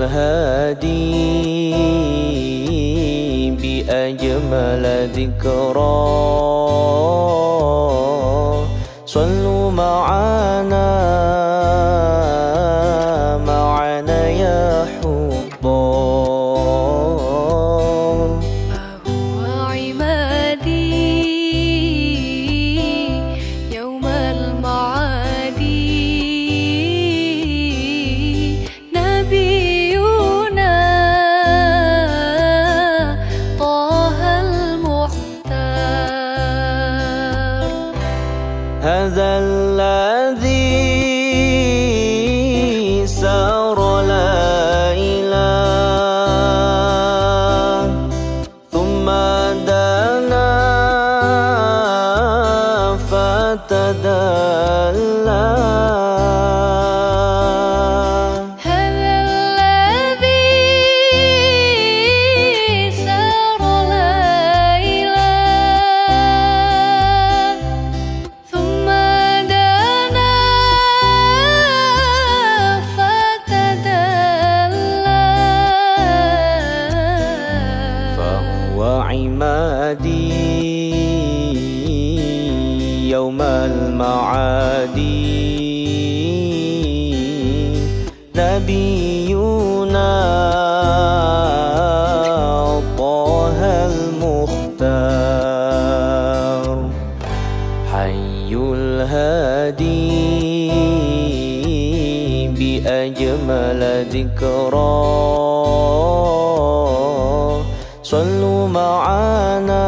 الهادي بأجمل ذكرى صلوا معنا يا حبار فهو عمادي يوم المعاد نبينا طه المختار هذا الذي سار لا إله ثم دنا فتدلى عمادي يوم المعاد نبينا طه المختار حي الهادي بأجمل ذكرى صلوا معنا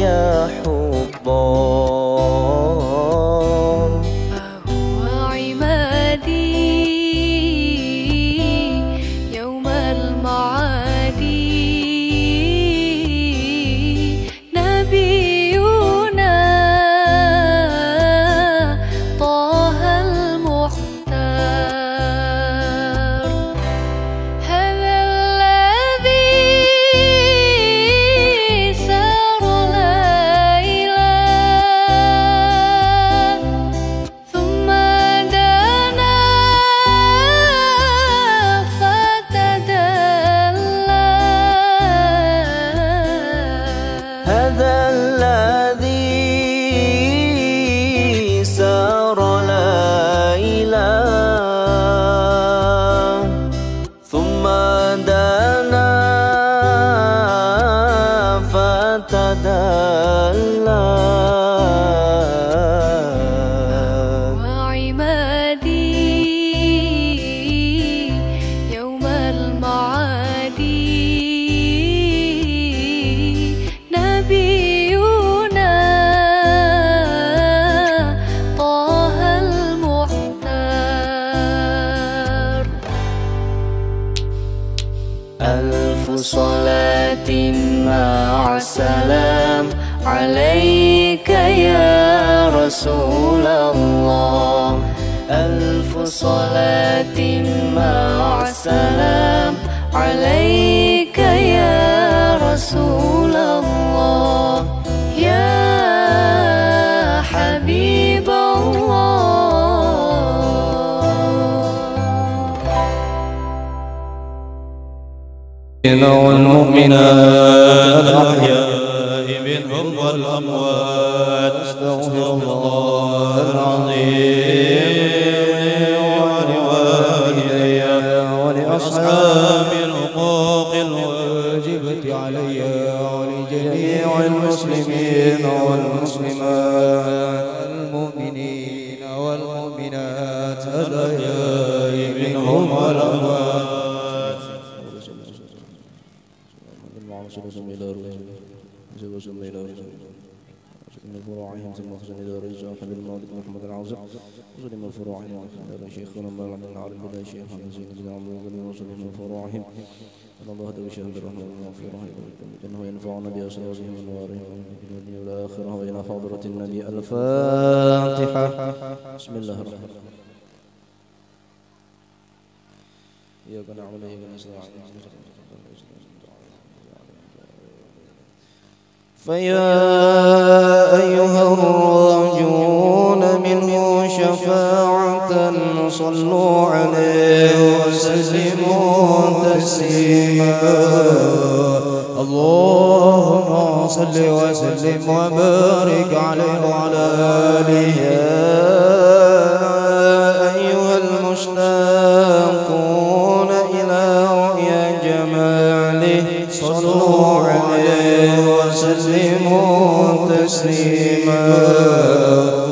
يا حبار فهو عمادي يوم المعاد نبينا طه المختار هذا الذي سار لا إله ثم دنا فتدلى وعمادي يوم المعاد نبينا طه المختار ألف صلاة مع السلام عليك يا رسول الله ألف صلاة مع السلام عليك يا رسول الله يا حبيب الله والمؤمنات الأحياء منهم والأموات أستغفر الله العظيم ولوالدي ولأصحاب الحقوق الواجبة علي ولجميع المسلمين والمسلمات المؤمنين والمؤمنات الأحياء منهم والأموات الفروعهم ثم خزن إلى رئيس أحمد المالك محمد العوزق وسلم الفروعهم وأخذ شيخنا مالك العالم بلا شيخ محمد زين بن عبد الغني وسلم الفروعهم أن الله هدى بشهد الرحمن والمغفرة إنه ينفعنا بأسرارهم ونوارهم في الدنيا والآخرة وإلى حضرة النبي الفاتحة بسم الله الرحمن الرحيم إياك نعبد وإياك نستعين فيا أيها الراجون منه شفاعة صلوا عليه وسلموا تسليما. اللهم صل وسلم وبارك عليه وعلى آله. أيها المشتاقون إلى رؤيا جماله صلوا عليه وسلموا تسليما.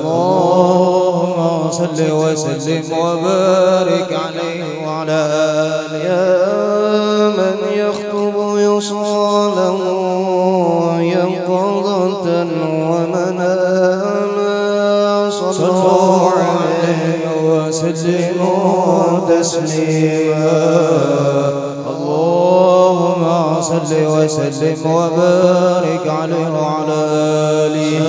اللهم صل وسلم وبارك عليه وعلى آله. يا من يخطب يصاله يقظة ومناما صلوا عليه وسلموا تسليما. اللهم صل وسلم وبارك عليه وعلى آله.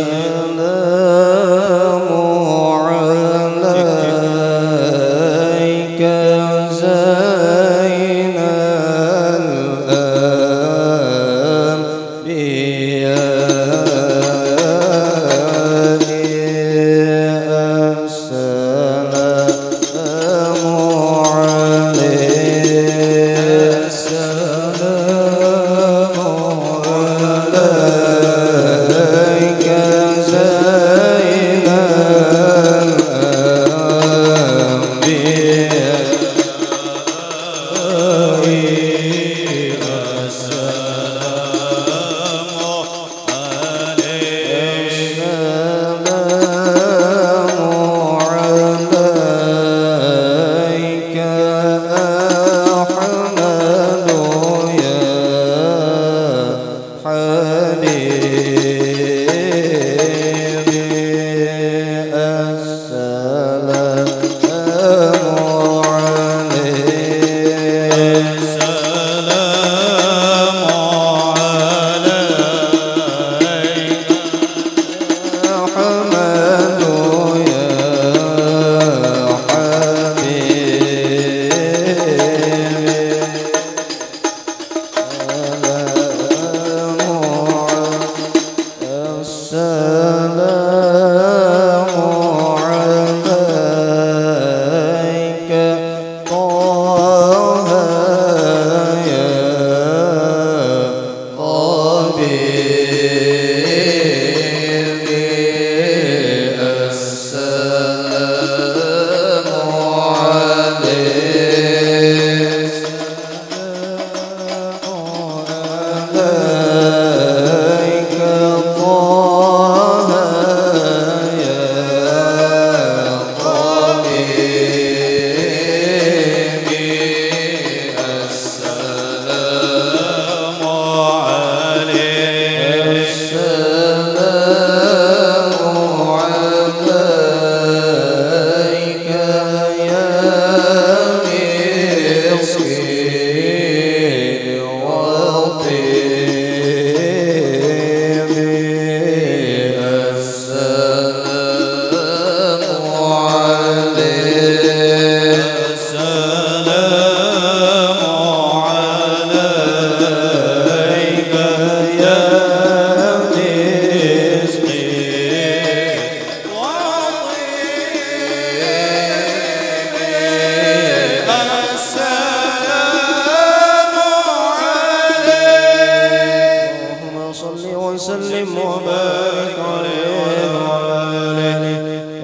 وسلم وبارك عليه وعلى آله.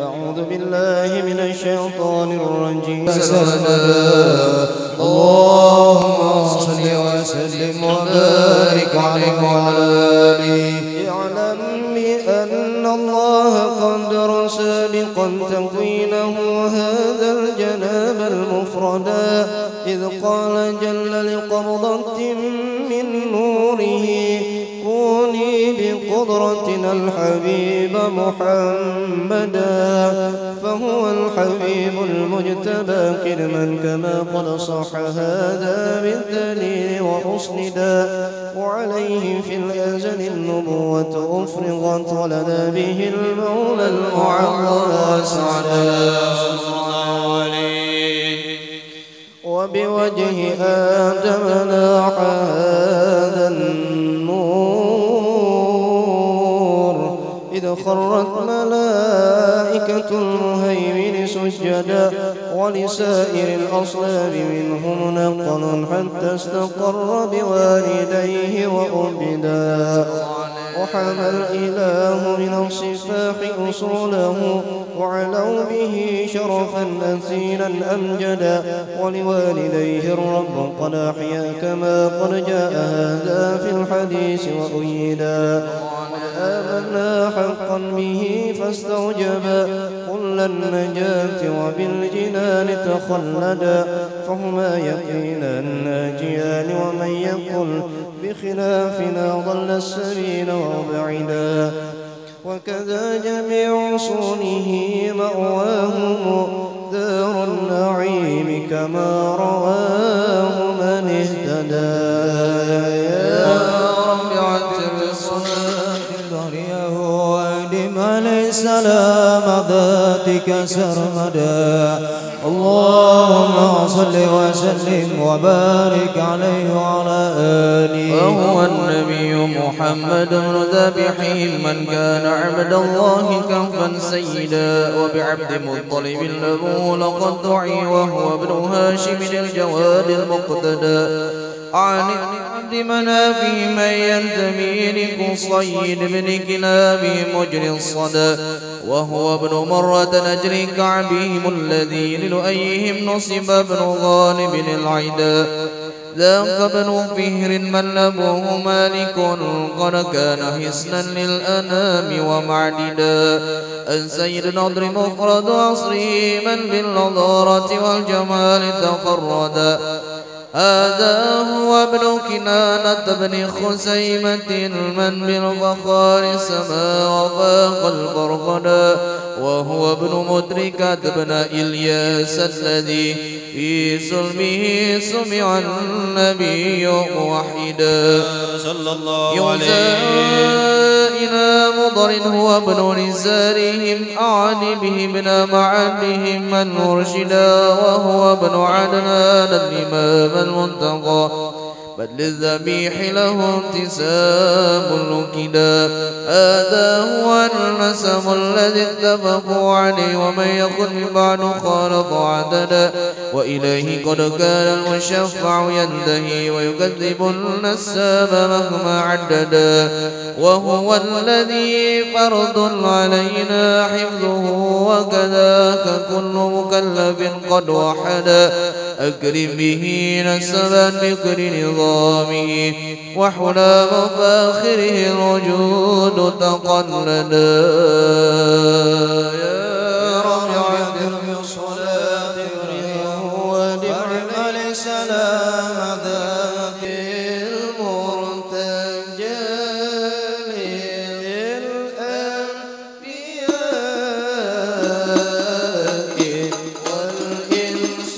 أعوذ بالله من الشيطان الرجيم. اللهم صل وسلم وبارك عليه وعلى آله. اعلم بأن الله قدر سابقا تكوينه هذا الجناب المفردا، إذ قال جل لقبضة من نوره كوني بقدرتنا الحبيب محمدا، فهو الحبيب المجتبى كرما كما قد صح هذا بالدليل وأسندا، وعليه في الأزل النبوة أفرغت ولنا به المولى المعظم أسعدا، وبوجه آدم لاح هذا النور، إذ خرت ملائكة المهيمن سجدا، ولسائر الأصلاب منه منقل حتى استقر بوالديه وأبدا. وحمى الإله من الصفاح أصوله وعلوا به شرفا أثيلا أمجدا. ولوالديه الرب قد أحيا كما قد جاء هذا في الحديث وأيدا. آمنا حقا به فاستوجبا كل النجاة وبالجنان تخلدا. فهما يقينا ناجيان ومن يقل بخلافنا ضل السبيل وبعدا. وكذا جميع صونه مأواهم دار النعيم كما رواه من اهتدى. يا رب عتب الصلاة ذريه وادم عليه السلام ذاتك سرمدا. اللهم صل وسلم وبارك عليه وعلى آله. وهو النبي محمد بن ذبيح من كان عبد الله كفا سيدا. وبعبد مطلب له لقد دعي وهو ابن هاشم الجواد المقتدى. عن عبد منافه من ينتمي لقصيد بن كلاب مجري الصدى. وهو ابن مرة نجري كعبهم الذي للؤيهم نصب ابن غالب العدا. ذاك ابن فهر من أبوه مالك قد كان حسنا للأنام ومعددا. السيد نضر مفرد عصره من بالنضارة والجمال تفردا. هذا هو ابن كنانة بن خسيمة من بالفخار سما وفاق الفرقدا. وهو ابن مدركة بن إلياس الذي في سلمه سمع النبي موحدا. صلى الله عليه إلى مضر هو ابن نزارهم أعد به ابن معدهم من مرشدا. وهو ابن عدنان الإمام المنتقى بل للذبيح له انتساب الكدا. هذا هو النسب الذي اتفقوا عليه ومن يكن بعد خالف عددا. وإليه قد كان المشفع ينتهي ويكذب النساب مهما عددا. وهو الذي فرض علينا حفظه وكذاك كل مكلف قد وحدا. أكرم به نسبا بكر نظامه وحلى مفاخره الوجود تقلدا. يا رب عبر بالصلاة ودم عليه السلام ذاك المرتجى للأنبياء والإنس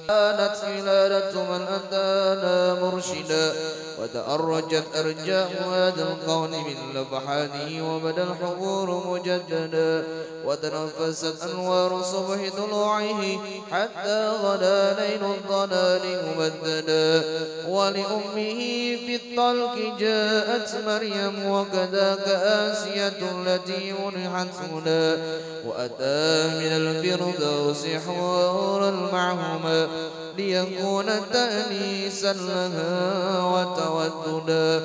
كانت ولادة من أتانا مرشدا وتأرجت أرجاء هذا القول من لفحاته وبدا الحضور مجددا وتنفست أنوار صبح طلوعه حتى غدا ليل الضلال ممددا ولأمه في الطلق جاءت مريم وكذاك آسية التي منحت هنا وأتى من الفردوس حوارا معهما ليكون تأنيسا لها وتوددا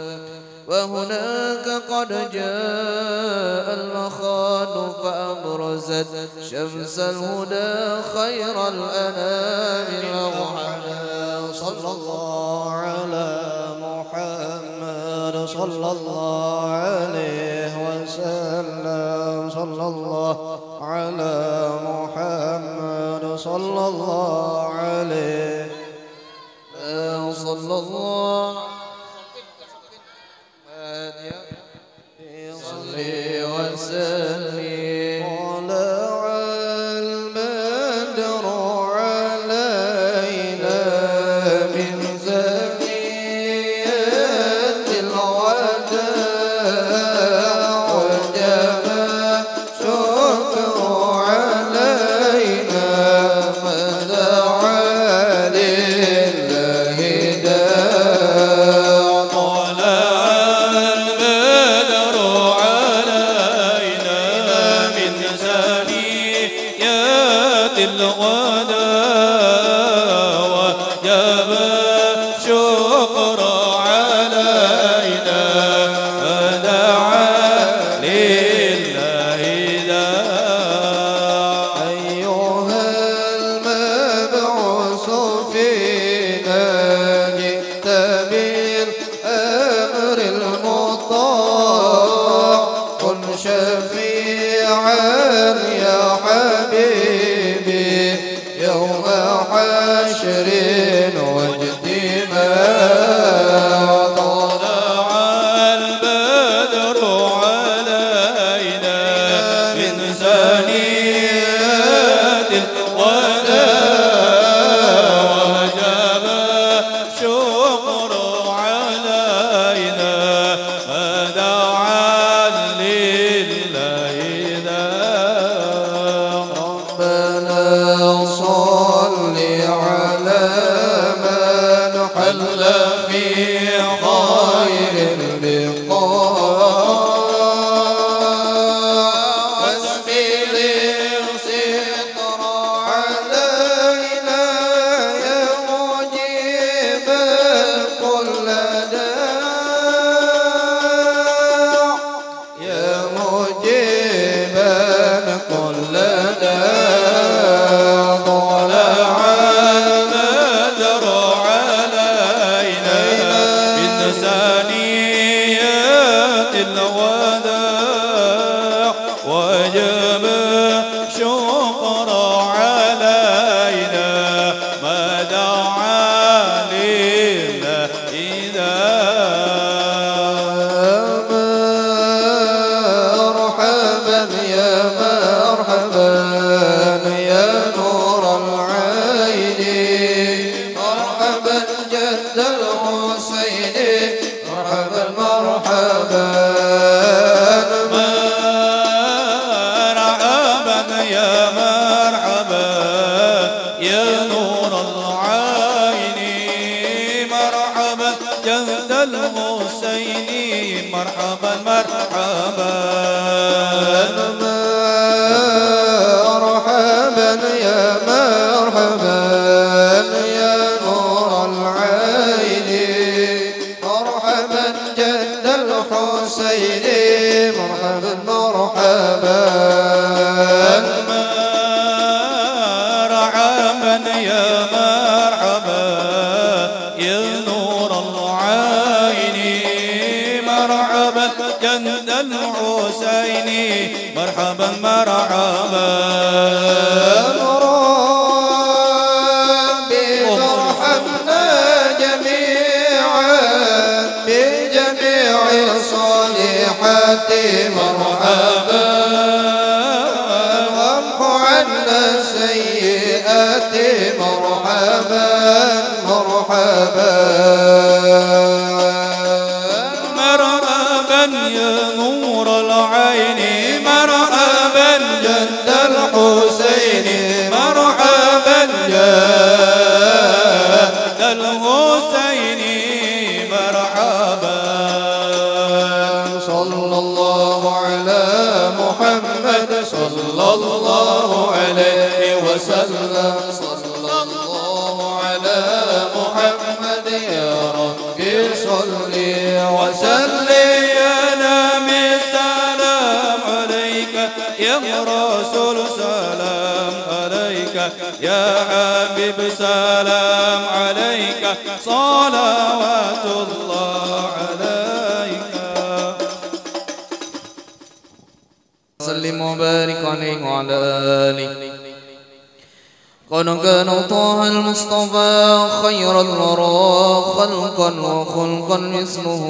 وهناك قد جاء المخاض فأبرزت شمس الهدى خير الأنام محمد صلى الله على محمد صلى الله عليه وسلم صلى الله على محمد صلى الله عليه صلى الله صلي وسلم طلع البدر علينا من ثنيات الوداع وجب شكر علينا ما دعا لله داع طلع البدر علينا من ثنيات الوداع وجب شكر علينا فدعا لله داع أيها المبعوث فينا جئت بالأمر المطاع كن شفيعا يا حبيبي يوم حشر واجتماع طلع البدر علينا من ثنيات الوداع وجب شكر علينا فدعا لله داع ربنا صل على من حل في خير اللقاء واسبل الستر علينا يا مجيب كل داع يا مجيبا كل داع طلع البدر علينا من ثنيات الوداع وجب شكر علينا ما دعا لله مرحبا يا مرحبا يا نور العين مرحبا جد الحسين مرحبا مرحبا مرحبا يا مرحبا يا نور العين مرحبا جد الحسين مرحبا مرحبا مرحبا يا مرحبا يا نور العين مرحبا جد الحسين مرحبا مرحبا مرحبا يا مرحبا يا نور العين مرحبا جد الحسين مرحبا مرحبا ربي ترحمنا جميعا بجميع الصالحات مرحبا وامحو عنا السيئات مرحبا مرحبا يا نور العين مرحبا جد الحسين مرحبا جد الحسين مرحبا صلى الله على محمد صلى الله عليه وسلم صلى الله على محمد يا ربي صل وسلم يا نبي سلام عليك يا رسول سلام عليك يا حبيب سلام عليك صلوات الله عليك سلم وبارك عليه وعلى آله. قد كان طه المصطفى خير الورى خلقا وخلقا مثله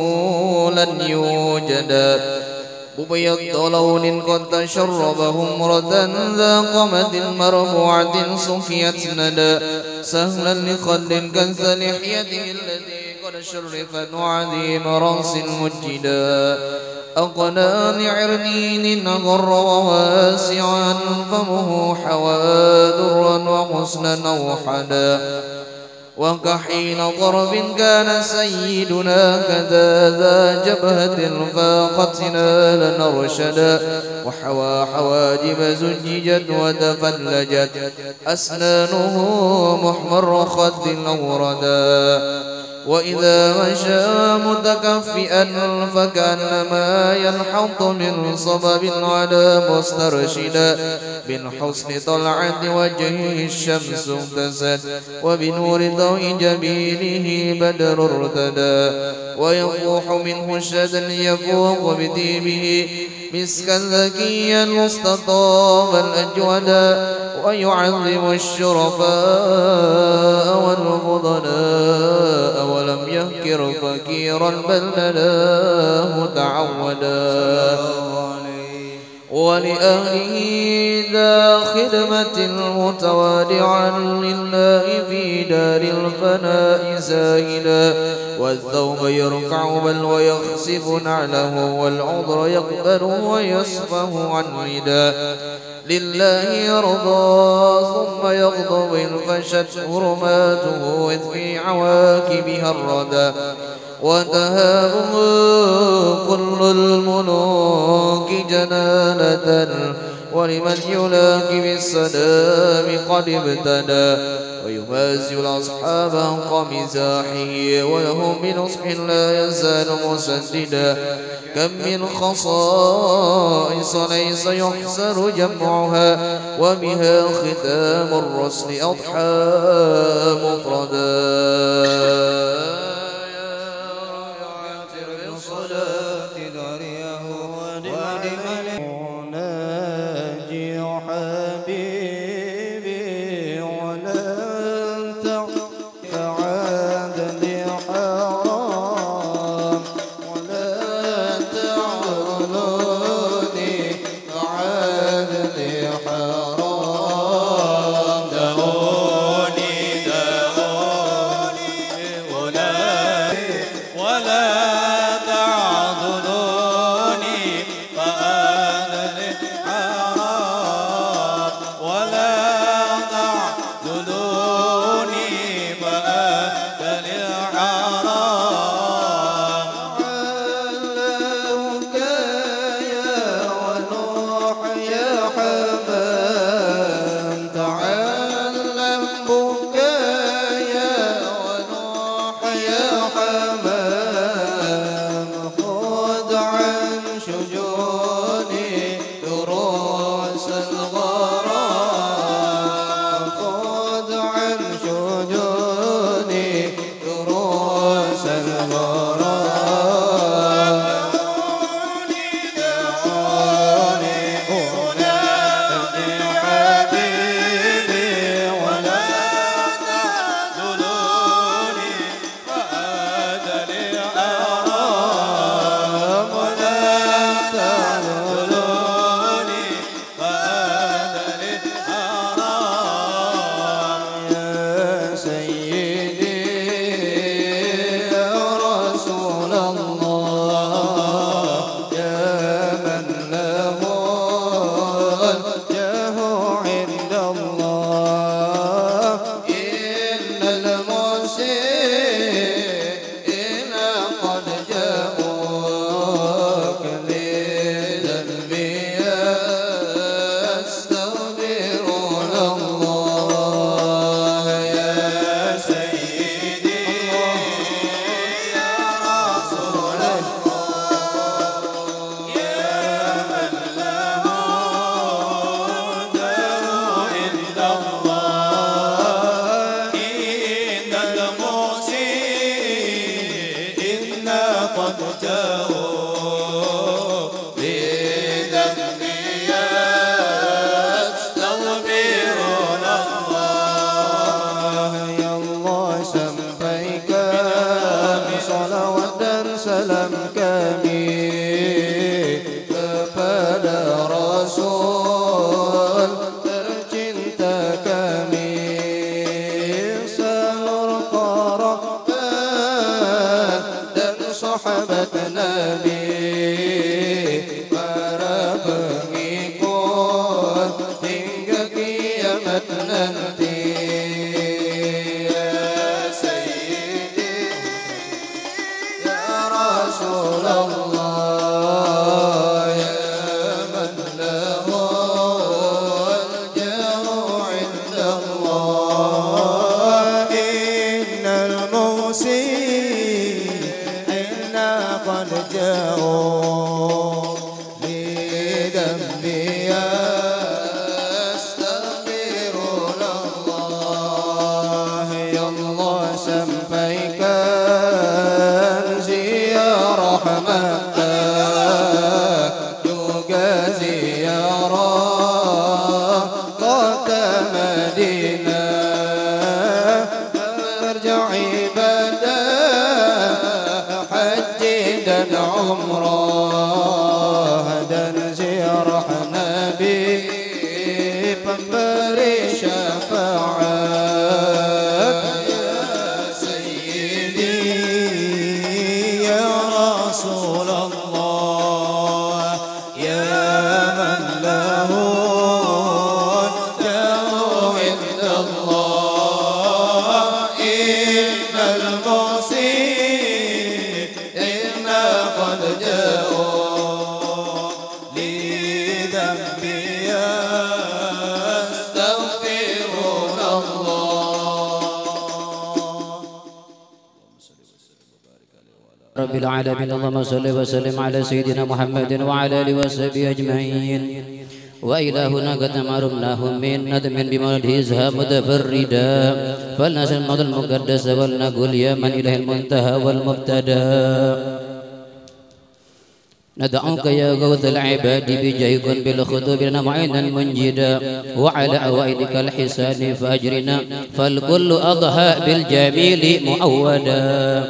لن يوجد مبيض لون قد تشرب همرة ذا قمد مربوعة صفيت ندى سهلا لخد كنز لحيته الذي قد شرفت وعظيم رأس مجدا أقنى لعرنين غر وواسعا فمه حوى درا وحسنا أوحدا وكحين ضرب كان سيدنا كذا ذا جبهة فاقتنا لنرشدا وحوى حواجب زججت وتفلجت أسنانه محمر خد الأوردا وإذا مشى متكفئا فكأنما ينحط من صبب على مسترشدا من حسن طلعة وجهه الشمس اغتست وبنور ضوء جبينه بدر ارتدى ويفوح منه الشدى يفوق بطيبه مسكا ذكيا مستطابا أجودا ويعظم الشرفاء والفضلاء ولم يهكر فكيرا بل نداه تعودا ولأهله ذا خدمة متوادعا لله في دار الفناء زاهدا والثوب يركع بل ويخسف نعله والعذر يقبل ويصفه عن رداء لله يرضى ثم يغضب إن فشت حرماته إذ في عواكبها الردى وتهابه كل الملوك جنانة ولمن يلاقي بالسلام قد ابتدى ويمازي الأصحاب حق مزاحه ولهم بنصح لا يزال مسددا كم من خصائص ليس يحسر جمعها وبها ختام الرسل أضحى مفردا sahabat Nabi, para pengikut hingga kiamat nanti. Ya Sayyidi ya Rasulullah, ya man lahu al-jaru inda Allah, innal musii'ina qad ja'u lidambi astaghfirullah. Ya Allah, sampaikan ziarah Makkah juga ziarah kota Madinah, merja' ibadah haji dan umrah, dan ziarah Nabi pemberi syafaat. Ya Sayyidi ya Rasulullah, ya man lahu al-jaru inda Allah, innal musii'ina qad ja'u lidambi رب العالمين. اللهم صل وسلم على سيدنا محمد وعلى آله وصحبه أجمعين. وإلى هنا قد مرمناه من ندم بمولده إزهاب متفردا، فلنسل الموت المقدس ولنقول يا من إله المنتهى والمبتدا. ندعوك يا غوث العباد بجاهكم بالخطوب لنا معينا منجدا، وعلى أوائلك الحسان فأجرنا، فالكل أضحى بالجميل معودا.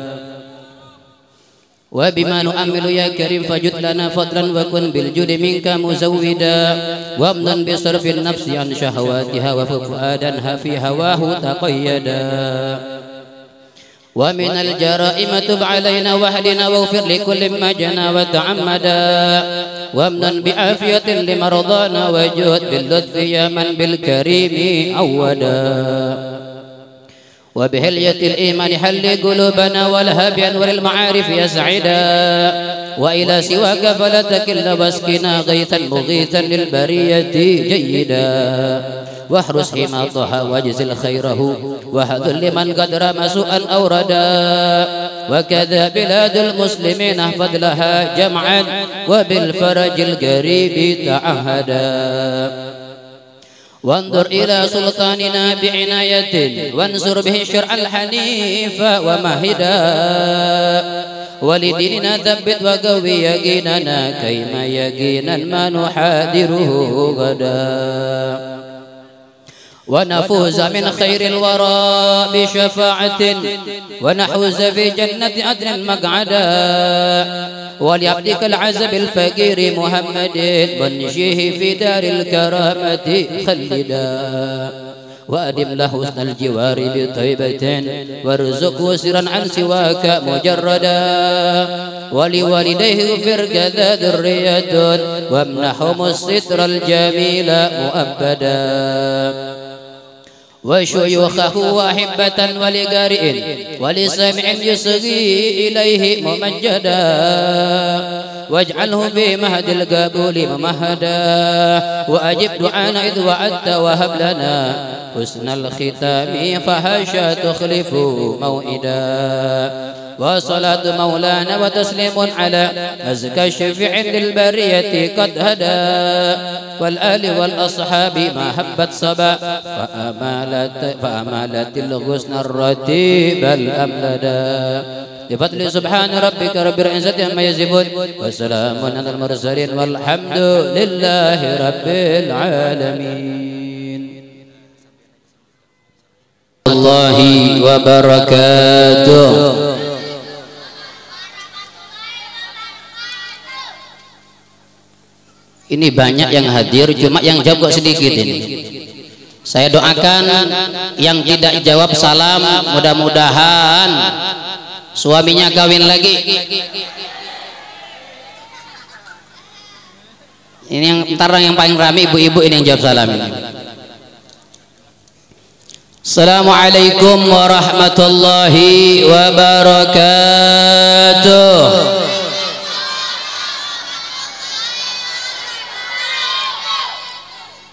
وبما نؤمل يا كريم فجد لنا فضلا، وكن بالجود منك مزودا، وامن بصرف النفس عن شهواتها، وفؤادها في هواه تقيدا. ومن الجرائم تب علينا واهدنا، واغفر لكل ما جنى وتعمدا، وامن بعافية لمرضانا، وجود باللطف يا من بالكريم أودا. وبهلية الإيمان حل قلوبنا، والها بأنور المعارف يسعدا، وإلى سواك فلا تكل واسقنا غيثا مغيثا للبرية جيدا. واحرس حماطها واجزل خيره، وهذل لمن قد رمى سوءا أوردا. وكذا بلاد المسلمين احفظ لها جمعا، وبالفرج القريب تعهدا. وانظر إلى سلطاننا بعناية، وانصر به الشرع الحنيف ومهدا. ولديننا ثبت وقوي يقيننا، كيما يقينا ما نحاذره غدا. ونفوز من خير الورى بشفاعة، ونحوز في جنة عدن مقعدا. ولعبدك العزب الفقير محمد، ونشيه في دار الكرامة خلدا. وأدم له حسن الجوار بطيبة، وارزقه سرا عن سواك مجردا. ولوالديه اغفر كذا ذرية، وامنحهم الستر الجميل مؤبدا. وشيوخه وأحبة ولقارئ ولسامع يصغي إليه ممجدا. واجعله في مهد القبول ممهدا. وأجب دعانا إذ وعدت، وهب لنا حسن الختام فهاشا تخلف موئدا. وصلاة مولانا وتسليم على أزكى الشفيع للبرية قد هدى. والآل والأصحاب ما هبت صبا، فأمالت الغصن الرتيب الأملدا. بفضل سبحان ربك رب العزة عما يصفون، وسلام على المرسلين، والحمد لله رب العالمين. الله وبركاته. Ini banyak yang hadir, cuma yang jawab kok sedikit ini. Saya doakan yang tidak jawab salam, mudah-mudahan suaminya kawin lagi. Ini yang ntar yang paling ramai ibu-ibu ini yang jawab salam ini. Assalamualaikum warahmatullahi wabarakatuh.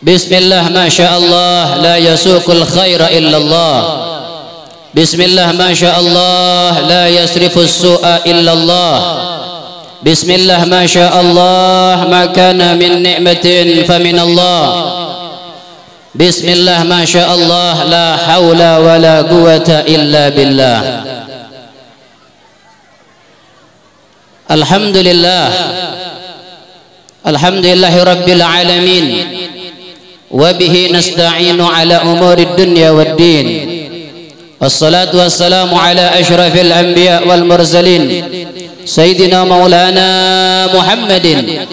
Bismillah, masya Allah, la yasuqul khaira illallah. Bismillah, masya Allah, la yasrifus su'a illallah. Bismillah, masya Allah, ma kana min ni'matin famin Allah. Bismillah, masya Allah, la hawla wa la quwata illa billah. Alhamdulillah, alhamdulillahi rabbil alamin. Wabihi nasta'inu ala umuri dunya wad din. Wassalatu wassalamu ala ashrafil anbiya wal mursalin Sayyidina Maulana Muhammadin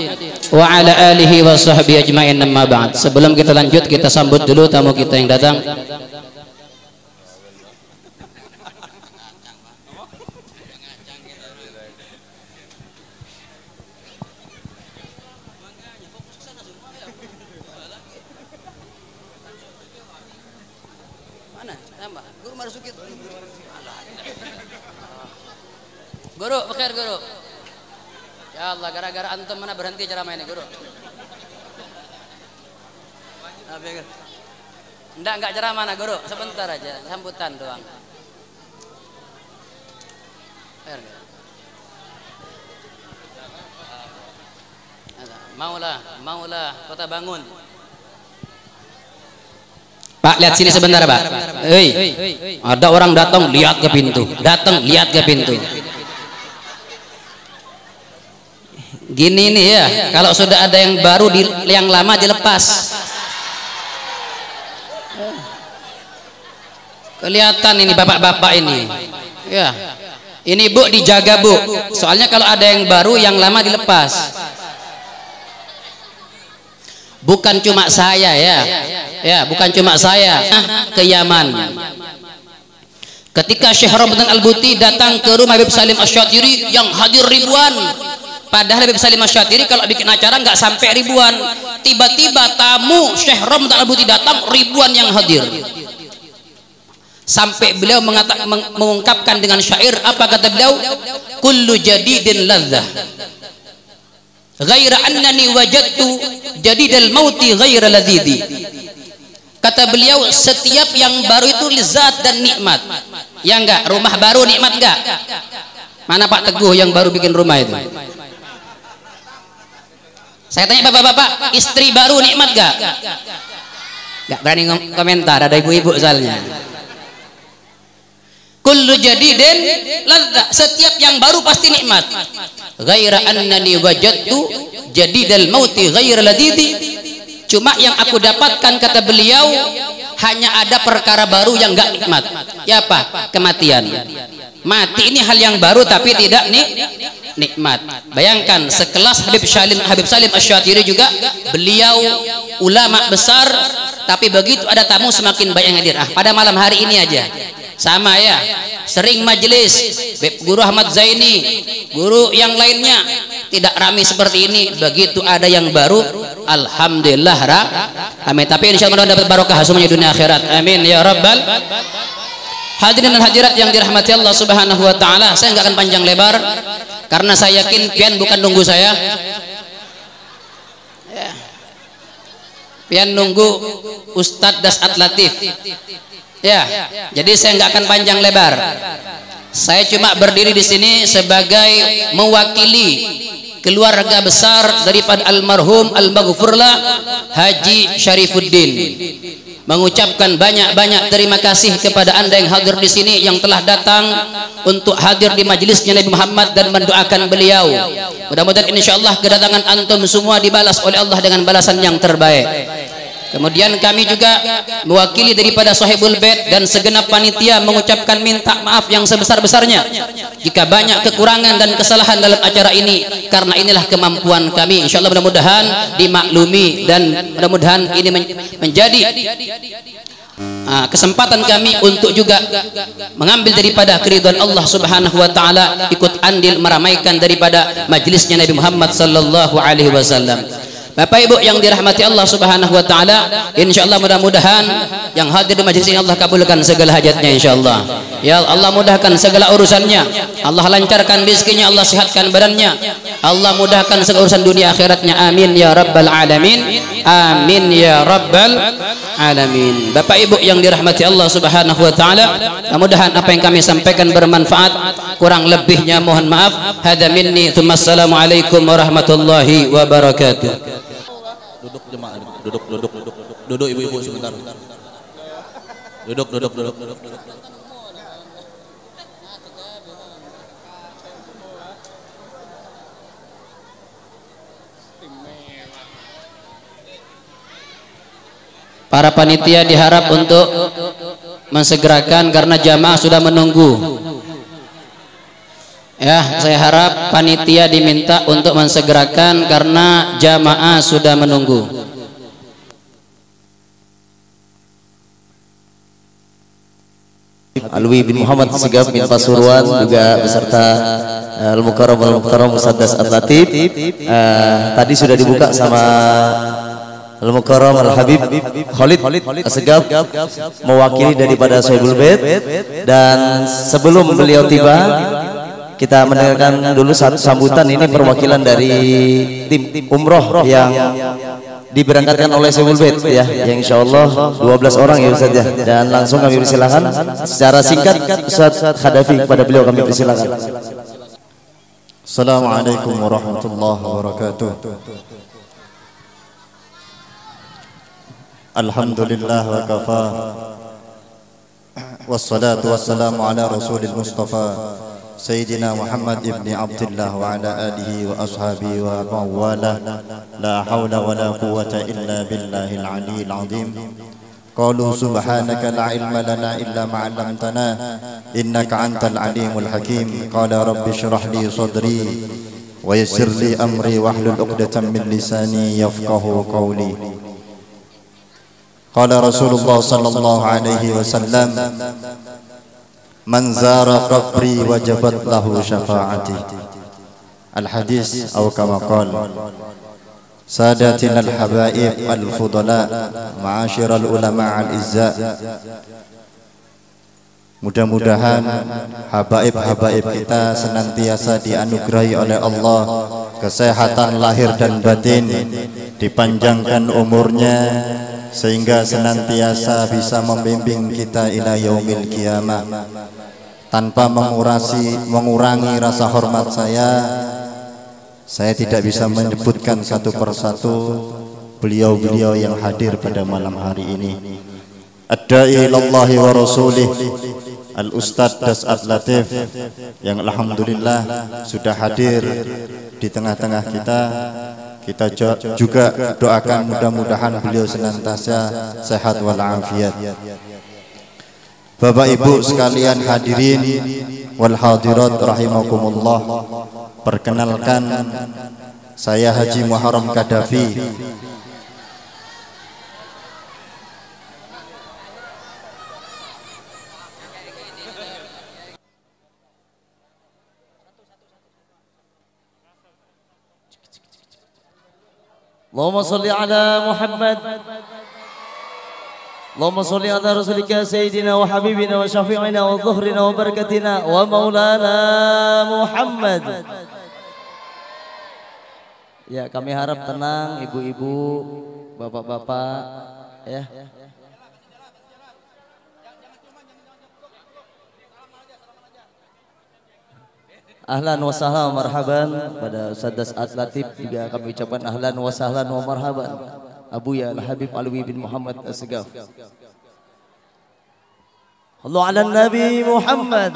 wa ala alihi wa sahbihi ajma'in, amma ba'd. Sebelum kita lanjut, kita sambut dulu tamu kita yang datang. Guru, bekir guru. Ya Allah, gara-gara antum mana berhenti ceramah ini, guru. Enggak ceramah nah, guru. Sebentar aja, sambutan doang. Maulah, kota bangun. Pak, lihat sini sebentar, Pak. Hei, ada orang datang, lihat ke pintu. Datang, lihat ke pintu. Gini nih ya, kalau sudah ada yang baru yang lama dilepas. Kelihatan ini bapak-bapak ini. Ya. Ini Bu dijaga, Bu. Soalnya kalau ada yang baru yang lama dilepas. Bukan cuma saya ya. Ya, bukan cuma saya. Ke Yaman. Ketika Syekh Ramadan Al-Buti datang ke rumah Habib Salim Asy-Syatiri yang hadir ribuan. Padahal Habib Salim Asy-Syatiri kalau bikin acara nggak sampai ribuan. Tiba-tiba tamu Syekh Ramadan Al-Buti datang, ribuan yang hadir. Sampai beliau mengungkapkan dengan syair, apa kata beliau? Kullu jadidin ladzah ghaira annani wajadtu jadidal mauti ghaira ladzidi. Kata beliau, setiap yang baru itu lezat dan nikmat. Ya enggak? Rumah baru nikmat enggak? Mana Pak Teguh yang baru bikin rumah itu? Saya tanya bapak-bapak, istri baru nikmat enggak? Enggak berani komentar, ada ibu-ibu soalnya. Kullu jadidin ladza, setiap yang baru pasti nikmat. Ghaira annani wajadtu jadidal mauti ghaira ladidi. Cuma yang aku dapatkan, kata beliau, hanya ada perkara baru yang enggak nikmat. Ya apa? Kematian. Mati ini hal yang baru tapi tidak nikmat. Bayangkan sekelas Habib Salim Asy-Syatiri juga, beliau ulama besar, tapi begitu ada tamu semakin banyak yang hadir. Pada malam hari ini aja sama ya, sering majelis Guru Ahmad Zaini, guru yang lainnya tidak ramai seperti ini. Begitu ada yang baru, alhamdulillah amin. Tapi insya Allah dapat barokah semuanya dunia akhirat, amin ya rabbal. Hadirin dan hadirat yang dirahmati Allah Subhanahu wa taala, saya nggak akan panjang lebar karena saya yakin pian bukan nunggu saya. Pian nunggu Ustadz Dasat Latif. Ya, jadi saya nggak akan panjang lebar. Saya cuma berdiri di sini sebagai mewakili keluarga besar daripada almarhum al-maghfurlah Haji Syarifuddin, mengucapkan banyak-banyak terima kasih kepada Anda yang hadir di sini, yang telah datang untuk hadir di majelisnya Nabi Muhammad dan mendoakan beliau. Mudah-mudahan insyaallah kedatangan antum semua dibalas oleh Allah dengan balasan yang terbaik. Kemudian kami juga mewakili daripada Sahibul Bait dan segenap panitia mengucapkan minta maaf yang sebesar-besarnya jika banyak kekurangan dan kesalahan dalam acara ini, karena inilah kemampuan kami. Insyaallah mudah-mudahan dimaklumi dan mudah-mudahan ini menjadi kesempatan kami untuk juga mengambil daripada keridhaan Allah Subhanahu wa taala, ikut andil meramaikan daripada majelisnya Nabi Muhammad sallallahu alaihi wasallam. Bapak Ibu yang dirahmati Allah Subhanahu wa taala, insyaallah mudah-mudahan yang hadir di majelis ini Allah kabulkan segala hajatnya insyaallah. Ya Allah mudahkan segala urusannya. Allah lancarkan rezekinya, Allah sehatkan badannya. Allah mudahkan segala urusan dunia akhiratnya. Amin ya rabbal alamin. Amin ya rabbal alamin. Bapak Ibu yang dirahmati Allah Subhanahu wa taala, mudah-mudahan apa yang kami sampaikan bermanfaat. Kurang lebihnya mohon maaf. Hadza minni. Assalamualaikum warahmatullahi wabarakatuh. Duduk ibu-ibu sebentar. Duduk. Para panitia diharap untuk mensegerakan karena jamaah sudah menunggu. Ya, saya harap panitia diminta untuk mensegerakan karena jamaah sudah menunggu. Alwi bin Muhammad Sigaf bin Pasuruan juga beserta Al-Mukarram Musaddas At-Latif. Tadi sudah dibuka sama Al-Mukarram Al-Habib Khalid Asegaf mewakili daripada Sohibul Bait, dan sebelum beliau tiba kita mendengarkan dulu satu sambutan. Ini perwakilan dari tim umroh yang diberangkatkan oleh Sohibul Bait ya, yang insyaallah 12 orang ya Ustaz ya. Dan langsung kami persilakan secara singkat Ustaz Khadafi, kepada beliau kami persilakan. Assalamualaikum warahmatullahi wabarakatuh. Alhamdulillah wa kafa, wassalatu wassalamu ala rasulil mustafa Sayyidina Muhammad ibn Abdullah wa ala alihi wa ashabihi wa mawala. La hawla wa la quwwata illa billahil aliyyil azim. Qalu subhanaka la ilma lana illa ma 'allamtana innaka antal alimul hakim. Qala rabbi shrah li sadri wa yassir li amri wahlul 'uqdatam min lisani yafqahu qawli. Qala Rasulullah sallallahu alaihi wasallam, man zara qabri wajabat lahu syafaati. Al-hadis atau kama qala. Sadatina al-habaib al-fudala, ma'asyiral ulama al-izza. Mudah-mudahan habaib-habaib kita senantiasa dianugerahi oleh Allah kesehatan lahir dan batin, dipanjangkan umurnya sehingga senantiasa bisa membimbing kita ila yaumil qiyamah. Tanpa mengurangi rasa hormat saya tidak bisa menyebutkan satu persatu beliau-beliau yang hadir pada malam hari ini. Ad-da'i ilallahi wa rasulih Al-Ustadz Das'at Latif yang alhamdulillah sudah hadir di tengah-tengah kita. Kita juga doakan mudah-mudahan beliau senantiasa sehat walafiat. Bapak Ibu sekalian hadirin wal hadirat rahimakumullah, perkenalkan saya Haji Muharram Kadafi. Allahumma salli ala Muhammad. Allahumma salli ala rasulika sayyidina wa habibina wa syafi'ina wa dhuhrina wa barakatina wa maulana Muhammad. Ya, kami harap tenang ibu-ibu, bapak-bapak ya. Ahlan wa sahlan wa marhaban pada Ustaz Das'at Latif, juga kami ucapkan ahlan wa sahlan wa marhaban Abuya Al-Habib Alwi bin Muhammad As-Sigaf. Allah ala Nabi Muhammad.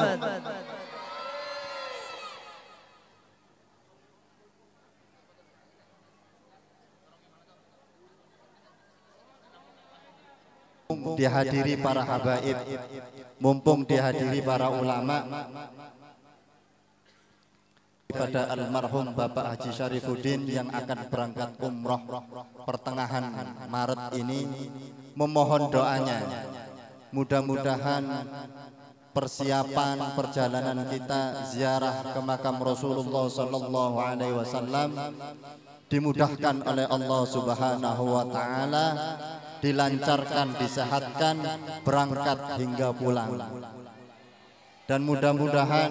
Dihadiri para habaib, mumpung dihadiri para ulama, pada almarhum Bapak Haji Syarifuddin yang akan berangkat umroh pertengahan Maret ini, memohon doanya. Mudah-mudahan persiapan perjalanan kita ziarah ke makam Rasulullah sallallahu alaihi wasallam dimudahkan oleh Allah Subhanahu wa taala, dilancarkan, disehatkan berangkat hingga pulang. Dan mudah-mudahan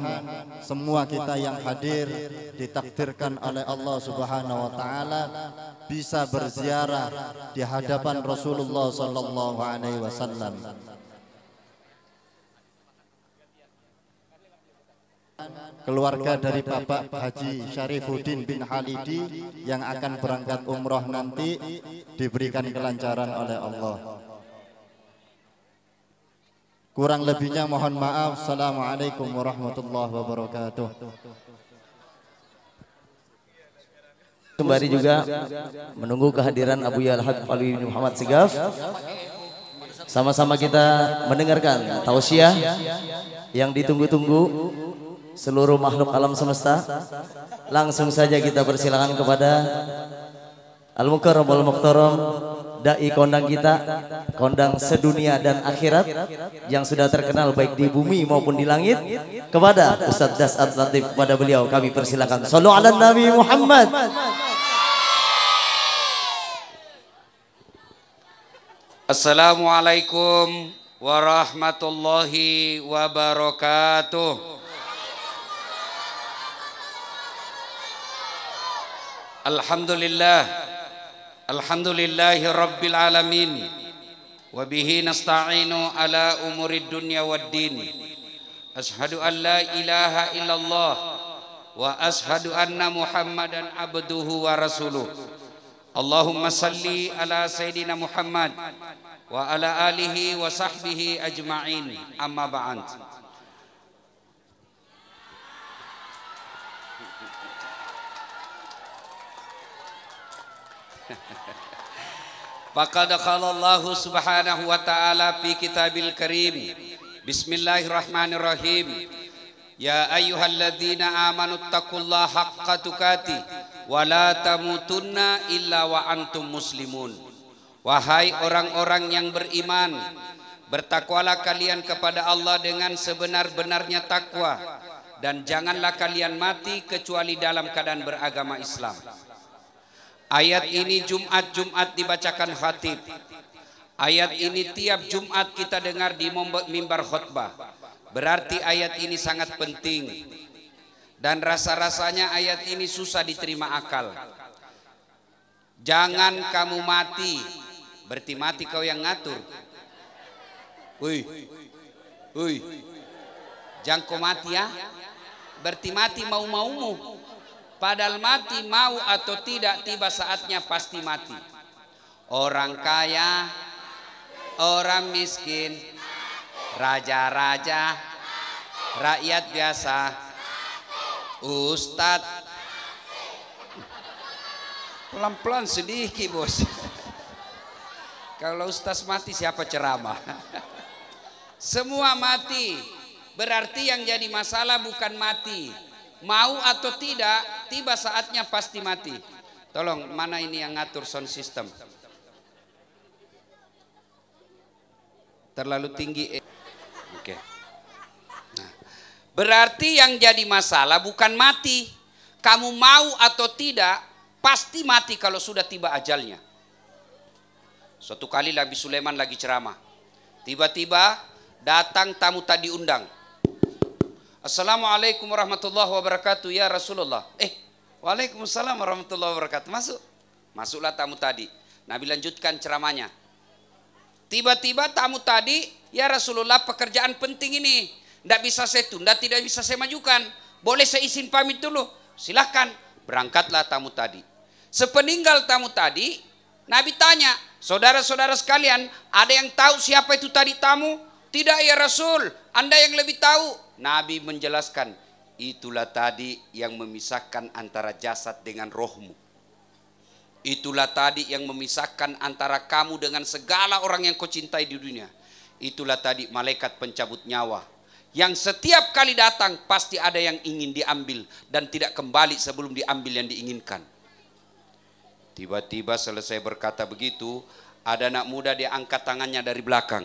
semua kita yang hadir ditakdirkan oleh Allah Subhanahu wa taala bisa berziarah di hadapan Rasulullah sallallahu alaihi wasallam. Keluarga dari Bapak Haji Syarifuddin bin Halidi yang akan berangkat umroh nanti diberikan kelancaran oleh Allah. Kurang lebihnya mohon maaf. Assalamualaikum warahmatullahi wabarakatuh. Kembali juga menunggu kehadiran Abu Yal Habib Ali bin Muhammad Sigaf. Sama-sama kita mendengarkan tausiah yang ditunggu-tunggu seluruh makhluk alam semesta. Langsung saja kita persilakan kepada Al-Mukarram Al-Mukhtaram, dai kondang kita, kondang sedunia dan akhirat yang sudah terkenal baik di bumi maupun di langit, kepada Ustadz Das'ad Latif. Kepada beliau kami persilakan. Shallu ala Nabi Muhammad. Assalamualaikum warahmatullahi wabarakatuh. Alhamdulillah, alhamdulillahi rabbil alamin, wa bihi nasta'inu ala umurid dunya waddin. Ashhadu an la ilaha illallah wa ashhadu anna Muhammadan abduhu wa rasuluh. Allahumma salli ala Sayyidina Muhammad wa ala alihi wa sahbihi ajma'in. Amma ba'd. Faqad qala Allah subhanahu wa ta'ala fi kitabil karim. Bismillahirrahmanirrahim. Ya ayyuhalladzina amanu taqullaha haqqa tuqati wa la tamutunna illa wa antum muslimun. Wahai orang-orang yang beriman, bertakwalah kalian kepada Allah dengan sebenar-benarnya takwa, dan janganlah kalian mati kecuali dalam keadaan beragama Islam. Ayat ini Jumat-Jumat dibacakan khatib. Ayat ini tiap Jumat kita dengar di mimbar khutbah. Berarti ayat ini sangat penting. Dan rasa-rasanya ayat ini susah diterima akal. Jangan kamu mati. Berarti mati kau yang ngatur. Woi. Jangan kau mati ya. Berarti mati mau-maumu. Padahal mati mau atau tidak, tiba saatnya pasti mati. Orang kaya, orang miskin, raja-raja, rakyat biasa, ustadz. Pelan-pelan sedikit bos. Kalau ustadz mati siapa ceramah? Semua mati. Berarti yang jadi masalah bukan mati. Mau atau tidak, tiba saatnya pasti mati. Tolong, mana ini yang ngatur sound system? Terlalu tinggi. Oke. Nah, berarti yang jadi masalah bukan mati. Kamu mau atau tidak, pasti mati kalau sudah tiba ajalnya. Suatu kali Nabi Sulaiman lagi ceramah. Tiba-tiba datang tamu tadi undang. Assalamualaikum warahmatullahi wabarakatuh ya Rasulullah. Waalaikumsalam warahmatullahi wabarakatuh. Masuklah tamu tadi. Nabi lanjutkan ceramahnya. Tiba-tiba tamu tadi, ya Rasulullah, pekerjaan penting ini. Tidak bisa saya tunda, tidak bisa saya majukan. Boleh saya izin pamit dulu? Silahkan. Berangkatlah tamu tadi. Sepeninggal tamu tadi, Nabi tanya, saudara-saudara sekalian, ada yang tahu siapa itu tadi tamu? Tidak ya Rasul, Anda yang lebih tahu. Nabi menjelaskan, itulah tadi yang memisahkan antara jasad dengan rohmu. Itulah tadi yang memisahkan antara kamu dengan segala orang yang kau cintai di dunia. Itulah tadi malaikat pencabut nyawa, yang setiap kali datang pasti ada yang ingin diambil dan tidak kembali sebelum diambil yang diinginkan. Tiba-tiba selesai berkata begitu, ada anak muda, dia angkat tangannya dari belakang.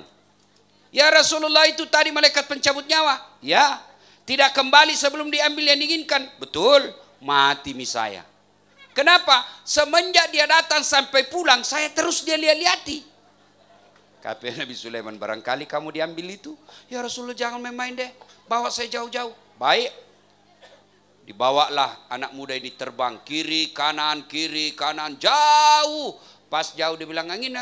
Ya Rasulullah, itu tadi malaikat pencabut nyawa. Ya, tidak kembali sebelum diambil yang diinginkan. Betul, mati mi saya. Kenapa? Semenjak dia datang sampai pulang, saya terus dia lihat-lihati. Kata Nabi Sulaiman, barangkali kamu diambil itu. Ya Rasulullah, jangan main-main deh. Bawa saya jauh-jauh. Baik. Dibawalah anak muda ini terbang. Kiri, kanan, jauh. Pas jauh dia bilang, angin,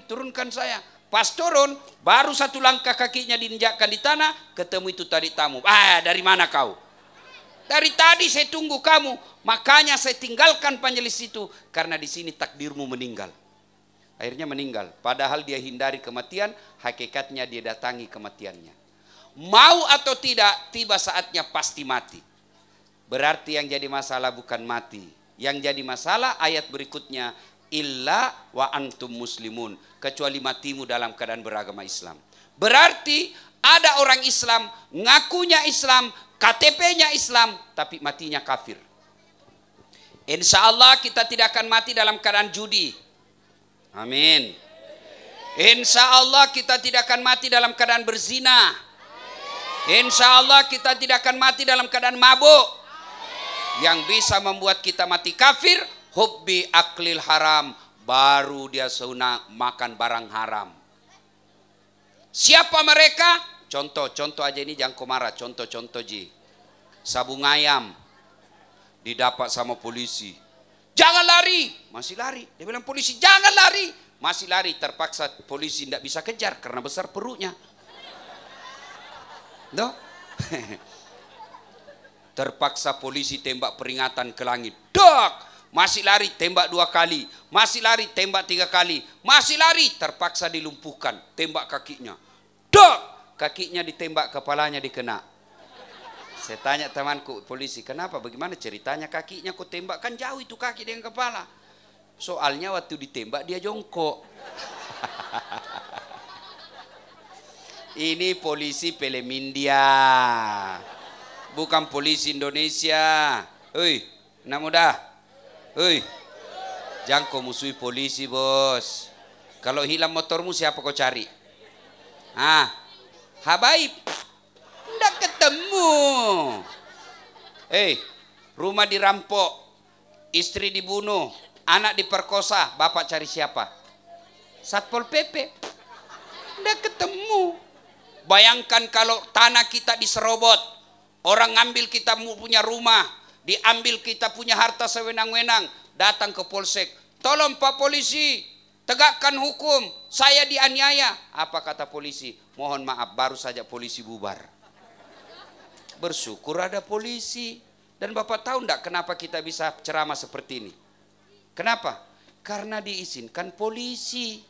turunkan saya. Pas turun, baru satu langkah kakinya diinjakkan di tanah, ketemu itu tadi tamu. Dari mana kau? Dari tadi saya tunggu kamu, makanya saya tinggalkan majelis itu karena di sini takdirmu meninggal. Akhirnya meninggal, padahal dia hindari kematian, hakikatnya dia datangi kematiannya. Mau atau tidak, tiba saatnya pasti mati. Berarti yang jadi masalah bukan mati. Yang jadi masalah ayat berikutnya, illa wa antum muslimun, kecuali matimu dalam keadaan beragama Islam. Berarti ada orang Islam, ngakunya Islam, KTP-nya Islam, tapi matinya kafir. Insya Allah kita tidak akan mati dalam keadaan judi. Amin. Insya Allah kita tidak akan mati dalam keadaan berzina. Insya Allah kita tidak akan mati dalam keadaan mabuk. Yang bisa membuat kita mati kafir, hubbi aklil haram, baru dia sunnah makan barang haram. Siapa mereka? Contoh aja ini jangan kau marah. Contoh ji. Sabung ayam didapat sama polisi. Jangan lari, masih lari. Dia bilang polisi jangan lari, masih lari. Terpaksa polisi tidak bisa kejar karena besar perutnya. No? Terpaksa polisi tembak peringatan ke langit. Dok, masih lari, tembak 2 kali. Masih lari, tembak 3 kali. Masih lari, terpaksa dilumpuhkan. Tembak kakinya. Dok, kakinya ditembak, kepalanya dikena. Saya tanya temanku polisi, kenapa? Bagaimana ceritanya kakinya kau tembak? Kan jauh itu kaki dengan kepala. Soalnya waktu ditembak dia jongkok. Ini polisi film India, bukan polisi Indonesia. Hei, anak muda. Hei, jangan kau musuhi polisi bos. Kalau hilang motormu siapa kau cari? Habaib, ndak ketemu. Rumah dirampok, istri dibunuh, anak diperkosa, bapak cari siapa? Satpol PP. Ndak ketemu. Bayangkan kalau tanah kita diserobot, orang ngambil kita punya rumah, diambil kita punya harta sewenang-wenang, datang ke polsek, tolong Pak Polisi, tegakkan hukum, saya dianiaya. Apa kata polisi? Mohon maaf, baru saja polisi bubar. Bersyukur ada polisi. Dan Bapak tahu enggak kenapa kita bisa ceramah seperti ini? Kenapa? Karena diizinkan polisi.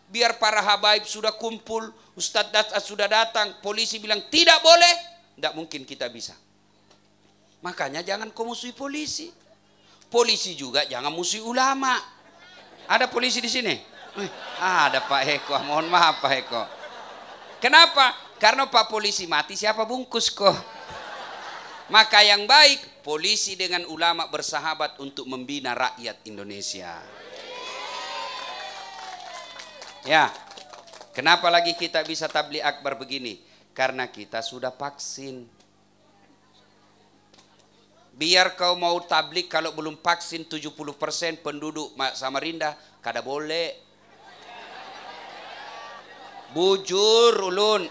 Biar para habaib sudah kumpul, Ustadz sudah datang, polisi bilang tidak boleh, enggak mungkin kita bisa. Makanya jangan kau musuhi polisi. Polisi juga jangan musuhi ulama. Ada polisi di sini? Ada Pak Eko, mohon maaf Pak Eko. Kenapa? Karena Pak Polisi mati siapa bungkus kok. Maka yang baik polisi dengan ulama bersahabat untuk membina rakyat Indonesia. Ya, kenapa lagi kita bisa tabligh akbar begini? Karena kita sudah vaksin. Biar kau mau tabligh kalau belum vaksin 70% penduduk Samarinda kada boleh. Bujur ulun.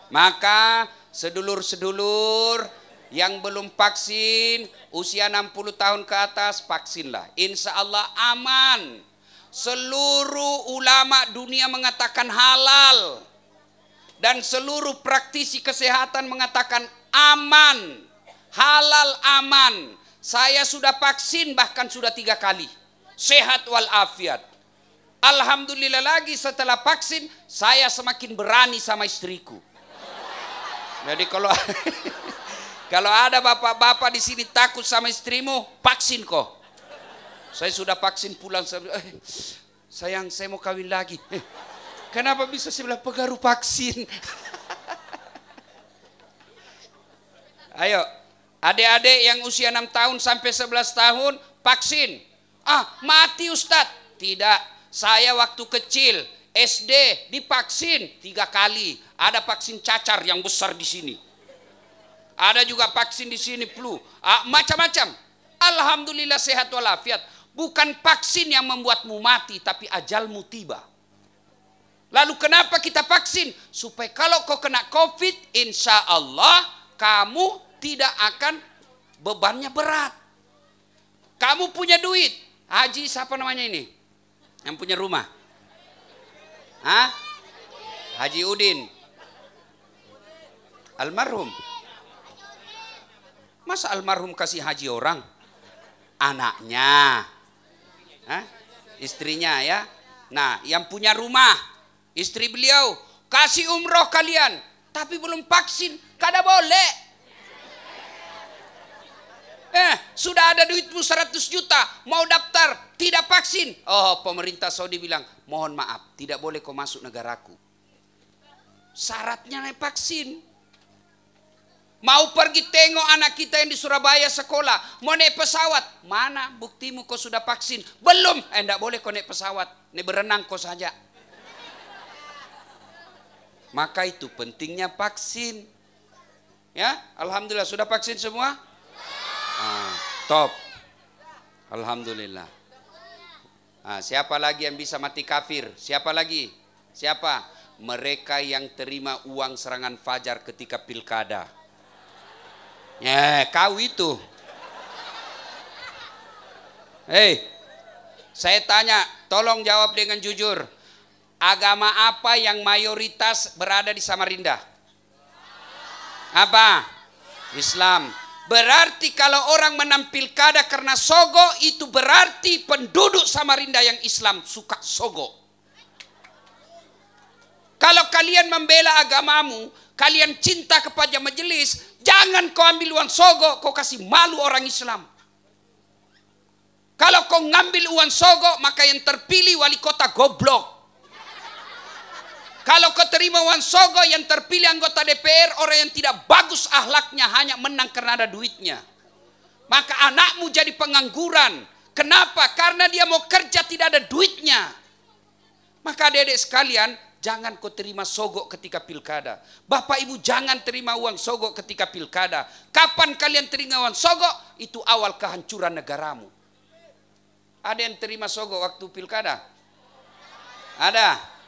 Maka sedulur-sedulur yang belum vaksin usia 60 tahun ke atas vaksinlah. Insya Allah aman. Seluruh ulama dunia mengatakan halal. Dan seluruh praktisi kesehatan mengatakan aman. Halal aman. Saya sudah vaksin bahkan sudah 3 kali. Sehat walafiat. Alhamdulillah lagi setelah vaksin saya semakin berani sama istriku. Jadi kalau ada bapak-bapak di sini takut sama istrimu, vaksin kok. Saya sudah vaksin pulang, sayang saya mau kawin lagi. Kenapa bisa saya bilang pengaruh vaksin? Ayo, adik-adik yang usia 6 tahun sampai 11 tahun vaksin. Mati Ustadz. Tidak, saya waktu kecil SD divaksin 3 kali. Ada vaksin cacar yang besar di sini. Ada juga vaksin di sini flu. Macam-macam. Alhamdulillah sehat walafiat. Bukan vaksin yang membuatmu mati, tapi ajalmu tiba. Lalu kenapa kita vaksin? Supaya kalau kau kena COVID, insya Allah kamu tidak akan bebannya berat. Kamu punya duit. Haji siapa namanya ini? Yang punya rumah? Hah? Haji Udin. Almarhum. Masa almarhum kasih haji orang? Anaknya. Hah? Istrinya ya. Nah, yang punya rumah, istri beliau kasih umroh kalian, tapi belum vaksin, kada boleh. Sudah ada duitmu 100 juta, mau daftar, tidak vaksin. Oh, pemerintah Saudi bilang, mohon maaf, tidak boleh kau masuk negaraku. Syaratnya naik vaksin. Mau pergi tengok anak kita yang di Surabaya sekolah, mau naik pesawat, mana buktimu kau sudah vaksin? Belum, tidak boleh kau naik pesawat, naik berenang kau saja. Maka itu pentingnya vaksin. Ya, alhamdulillah sudah vaksin semua? Top. Alhamdulillah. Siapa lagi yang bisa mati kafir? Siapa lagi? Siapa? Mereka yang terima uang serangan fajar ketika pilkada. Kau itu. Saya tanya, tolong jawab dengan jujur. Agama apa yang mayoritas berada di Samarinda? Apa? Islam. Berarti kalau orang menang pilkada karena sogo, itu berarti penduduk Samarinda yang Islam suka sogo. Kalau kalian membela agamamu, kalian cinta kepada majelis, jangan kau ambil uang sogo, kau kasih malu orang Islam. Kalau kau ngambil uang sogo, maka yang terpilih wali kota goblok. Kalau kau terima uang sogo, yang terpilih anggota DPR orang yang tidak bagus akhlaknya, hanya menang karena ada duitnya. Maka anakmu jadi pengangguran. Kenapa? Karena dia mau kerja tidak ada duitnya. Maka adik-adik sekalian, jangan kau terima sogo ketika pilkada. Bapak ibu jangan terima uang sogo ketika pilkada. Kapan kalian terima uang sogo? Itu awal kehancuran negaramu. Ada yang terima sogo waktu pilkada? Ada?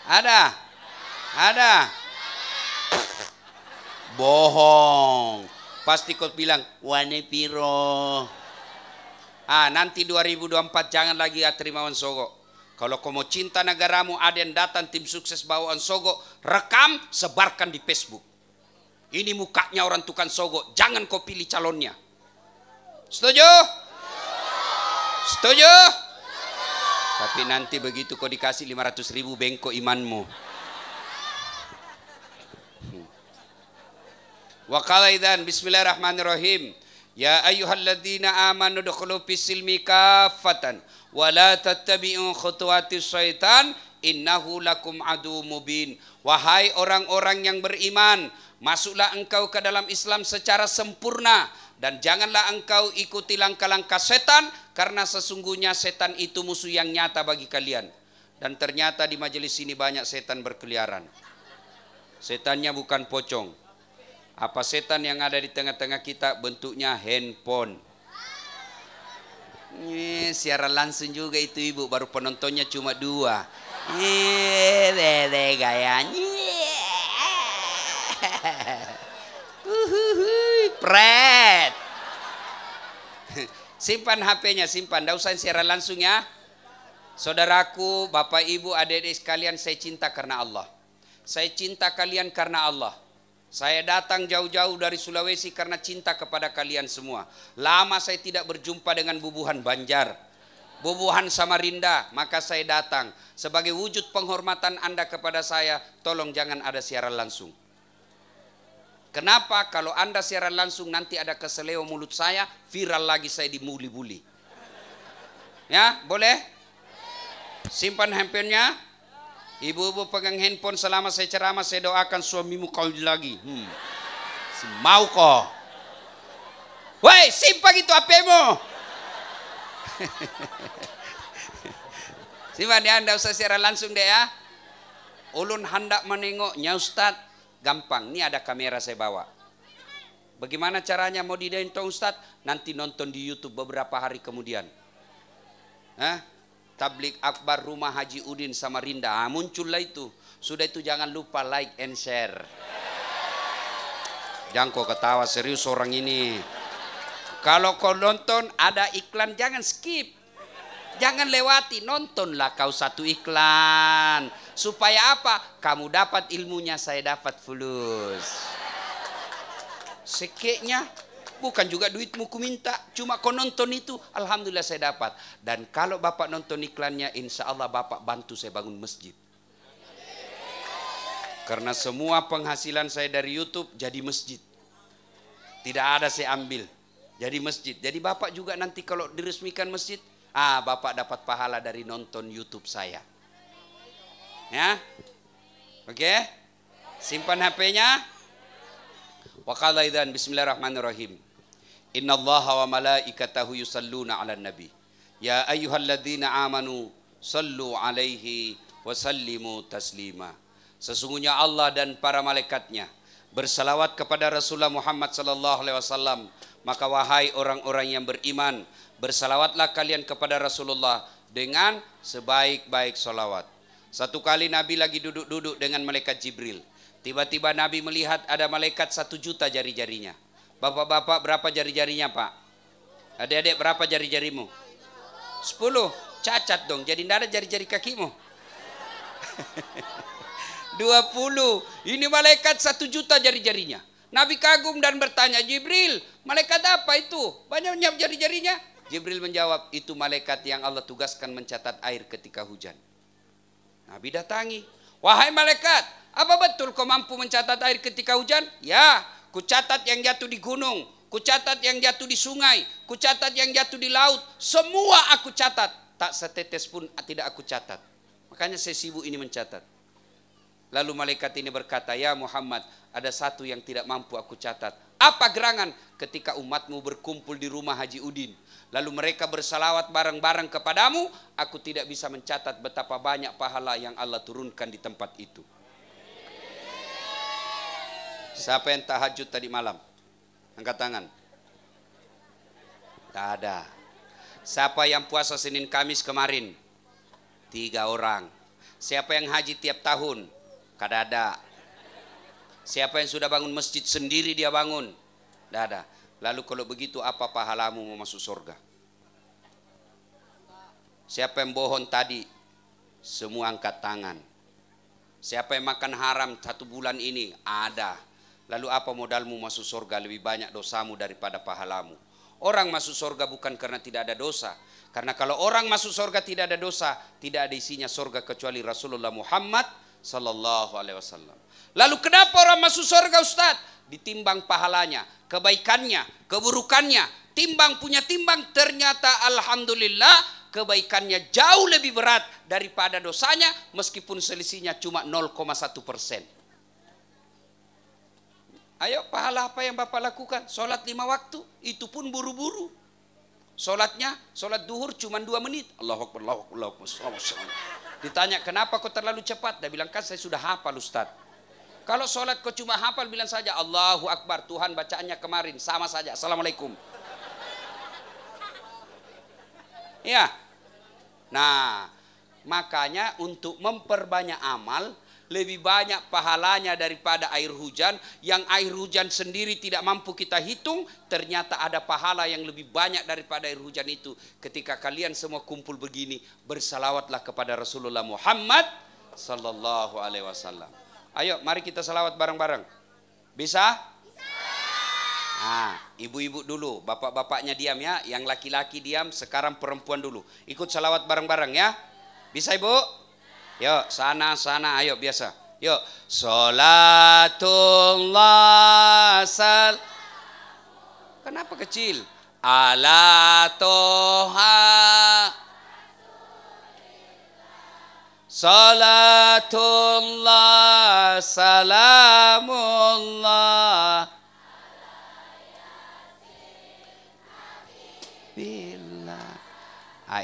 Ada? Bohong. Pasti kau bilang, wane piro. Nanti 2024 jangan lagi terima uang sogo. Kalau kau mau cinta negaramu, ada yang datang tim sukses bawa uang sogo, rekam, sebarkan di Facebook. Ini mukanya orang tukang sogo, jangan kau pilih calonnya. Setuju? Setuju? Tapi nanti begitu kau dikasih 500.000 bengkok imanmu. Wa qala idzan bismillahirrahmanirrahim. Ya ayyuhalladzina amanu dukhulu fis-silmi kaffatan wa la tattabi'u khutuwatis syaitan innahu lakum adu mubin. Wahai orang-orang yang beriman, masuklah engkau ke dalam Islam secara sempurna dan janganlah engkau ikuti langkah-langkah setan, karena sesungguhnya setan itu musuh yang nyata bagi kalian. Dan ternyata di majelis ini banyak setan berkeliaran. Setannya bukan pocong. Apa setan yang ada di tengah-tengah kita? Bentuknya handphone. Siaran langsung juga itu ibu, baru penontonnya cuma 2. Gayanya. Pret. Simpan HP-nya, simpan. Tidak usah siaran langsung ya. Saudaraku, bapak ibu, adik-adik sekalian, saya cinta karena Allah. Saya cinta kalian karena Allah. Saya datang jauh-jauh dari Sulawesi karena cinta kepada kalian semua. Lama saya tidak berjumpa dengan bubuhan Banjar, bubuhan Samarinda, maka saya datang. Sebagai wujud penghormatan Anda kepada saya, tolong jangan ada siaran langsung. Kenapa? Kalau Anda siaran langsung nanti ada keseleo mulut saya, viral lagi saya dimuli-buli. Ya, boleh? Simpan handphonenya. Ibu-ibu pegang handphone selama saya ceramah, saya doakan suamimu kawin lagi. Mau kok. Woi, simpan itu HP-mu. Simpan ya, Anda usah siaran langsung deh ya. Ulun hendak menengoknya Ustadz. Gampang, ini ada kamera saya bawa. Bagaimana caranya mau didain toh Ustadz? Nanti nonton di YouTube beberapa hari kemudian. Tablik akbar rumah Haji Udin Samarinda. Muncullah itu. Sudah itu jangan lupa like and share. Jangan kau ketawa, serius orang ini. Kalau kau nonton ada iklan jangan skip. Jangan lewati, nontonlah kau satu iklan. Supaya apa? Kamu dapat ilmunya, saya dapat fulus. Sekeknya bukan juga duitmu ku minta, cuma kau nonton itu, alhamdulillah saya dapat. Dan kalau Bapak nonton iklannya, insya Allah Bapak bantu saya bangun masjid. Karena semua penghasilan saya dari YouTube jadi masjid. Tidak ada saya ambil, jadi masjid. Jadi Bapak juga nanti kalau diresmikan masjid, Bapak dapat pahala dari nonton YouTube saya. Ya, oke? Simpan HP-nya. Wa qala idzan bismillahirrahmanirrahim. Innallaha wa malaikatahu yusalluna 'alan nabi. Ya ayyuhalladzina amanu sallu 'alaihi wa sallimu taslima. Sesungguhnya Allah dan para malaikatnya bersalawat kepada Rasulullah Muhammad sallallahu alaihi wasallam. Maka wahai orang-orang yang beriman, bersalawatlah kalian kepada Rasulullah dengan sebaik-baik salawat. Satu kali Nabi lagi duduk-duduk dengan malaikat Jibril. Tiba-tiba Nabi melihat ada malaikat 1 juta jari-jarinya. Bapak-bapak berapa jari-jarinya Pak? Adik-adik berapa jari-jarimu? 10. Cacat dong, jadi tidak ada jari-jari kakimu. 20. Ini malaikat 1 juta jari-jarinya. Nabi kagum dan bertanya, Jibril, malaikat apa itu? Banyak jari-jarinya. Jibril menjawab, itu malaikat yang Allah tugaskan mencatat air ketika hujan. Nabi datangi, wahai malaikat, apa betul kau mampu mencatat air ketika hujan? Ya, ku catat yang jatuh di gunung, ku catat yang jatuh di sungai, ku catat yang jatuh di laut. Semua aku catat, tak setetes pun tidak aku catat. Makanya saya sibuk ini mencatat. Lalu malaikat ini berkata, ya Muhammad, ada satu yang tidak mampu aku catat. Apa gerangan? Ketika umatmu berkumpul di rumah Haji Udin, lalu mereka bersalawat bareng-bareng kepadamu, aku tidak bisa mencatat betapa banyak pahala yang Allah turunkan di tempat itu. Siapa yang tahajud tadi malam? Angkat tangan. Tak ada. Siapa yang puasa Senin Kamis kemarin? 3 orang. Siapa yang haji tiap tahun? Kada ada. Siapa yang sudah bangun masjid sendiri dia bangun? Tidak ada. Lalu kalau begitu apa pahalamu mau masuk surga? Siapa yang bohong tadi? Semua angkat tangan. Siapa yang makan haram 1 bulan ini? Ada. Lalu apa modalmu masuk surga? Lebih banyak dosamu daripada pahalamu. Orang masuk surga bukan karena tidak ada dosa. Karena kalau orang masuk surga tidak ada dosa, tidak ada isinya surga kecuali Rasulullah Muhammad sallallahu alaihi wasallam. Lalu kenapa orang masuk surga Ustaz? Ditimbang pahalanya, kebaikannya, keburukannya. Timbang punya timbang, ternyata alhamdulillah kebaikannya jauh lebih berat daripada dosanya, meskipun selisihnya cuma 0,1%. Ayo, pahala apa yang Bapak lakukan? Sholat 5 waktu, itu pun buru-buru. Sholatnya, sholat duhur cuma 2 menit. Allahu Akbar, Allahu Akbar, Allahu Akbar. Ditanya, kenapa kau terlalu cepat? Dia bilang, kan saya sudah hafal Ustaz. Kalau sholat kau cuma hafal, bilang saja Allahu Akbar, Tuhan bacaannya kemarin, sama saja, Assalamualaikum. Ya. Nah, makanya untuk memperbanyak amal, lebih banyak pahalanya daripada air hujan. Yang air hujan sendiri tidak mampu kita hitung, ternyata ada pahala yang lebih banyak daripada air hujan itu. Ketika kalian semua kumpul begini, bersalawatlah kepada Rasulullah Muhammad sallallahu alaihi wasallam. Ayo, mari kita salawat bareng-bareng. Bisa? Nah, ibu-ibu dulu, bapak-bapaknya diam ya. Yang laki-laki diam, sekarang perempuan dulu. Ikut salawat bareng-bareng ya. Bisa ibu? Yuk, sana, ayo biasa. Yuk, sholatullah sal. Kenapa kecil? Ala toha. Sholatullah salamullah.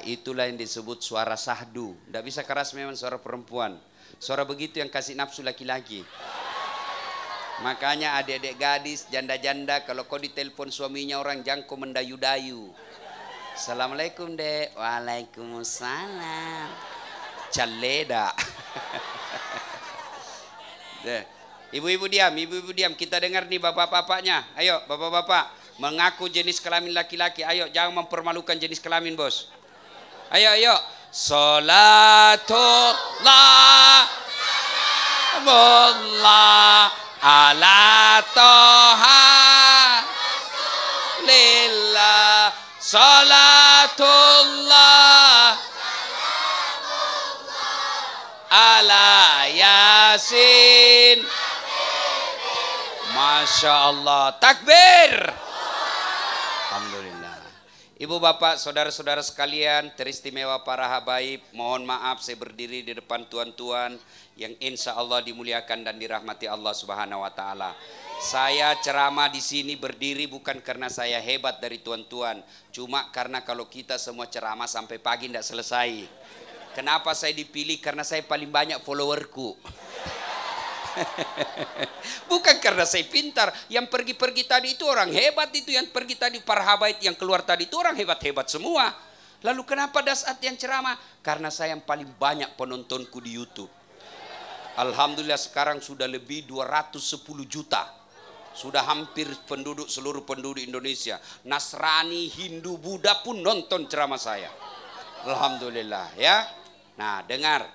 Itulah yang disebut suara sahdu. Tidak bisa keras memang suara perempuan. Suara begitu yang kasih nafsu laki-laki. Makanya adik-adik gadis, janda-janda, kalau kau ditelepon suaminya orang, jangan kau mendayu-dayu. Assalamualaikum dek. Waalaikumsalam. Caleda. Ibu-ibu diam, ibu-ibu diam. Kita dengar nih bapak-bapaknya. Ayo bapak-bapak, mengaku jenis kelamin laki-laki. Ayo, jangan mempermalukan jenis kelamin bos. Ayo, ayo. Salatullah Mullah ala toha lillah. Salatullah ala yasin. Masya Allah. Takbir. Alhamdulillah. Ibu bapak saudara-saudara sekalian, teristimewa para habaib, mohon maaf saya berdiri di depan tuan-tuan yang insya Allah dimuliakan dan dirahmati Allah Subhanahu wa taala. Saya ceramah di sini berdiri bukan karena saya hebat dari tuan-tuan, cuma karena kalau kita semua ceramah sampai pagi tidak selesai. Kenapa saya dipilih? Karena saya paling banyak followerku. Bukan karena saya pintar. Yang pergi-pergi tadi itu orang hebat, itu yang pergi tadi para habaib yang keluar tadi itu orang hebat-hebat semua. Lalu kenapa dasat yang ceramah? Karena saya yang paling banyak penontonku di YouTube. Alhamdulillah sekarang sudah lebih 210 juta. Sudah hampir penduduk, seluruh penduduk Indonesia, Nasrani, Hindu, Buddha pun nonton ceramah saya. Alhamdulillah ya. Nah dengar,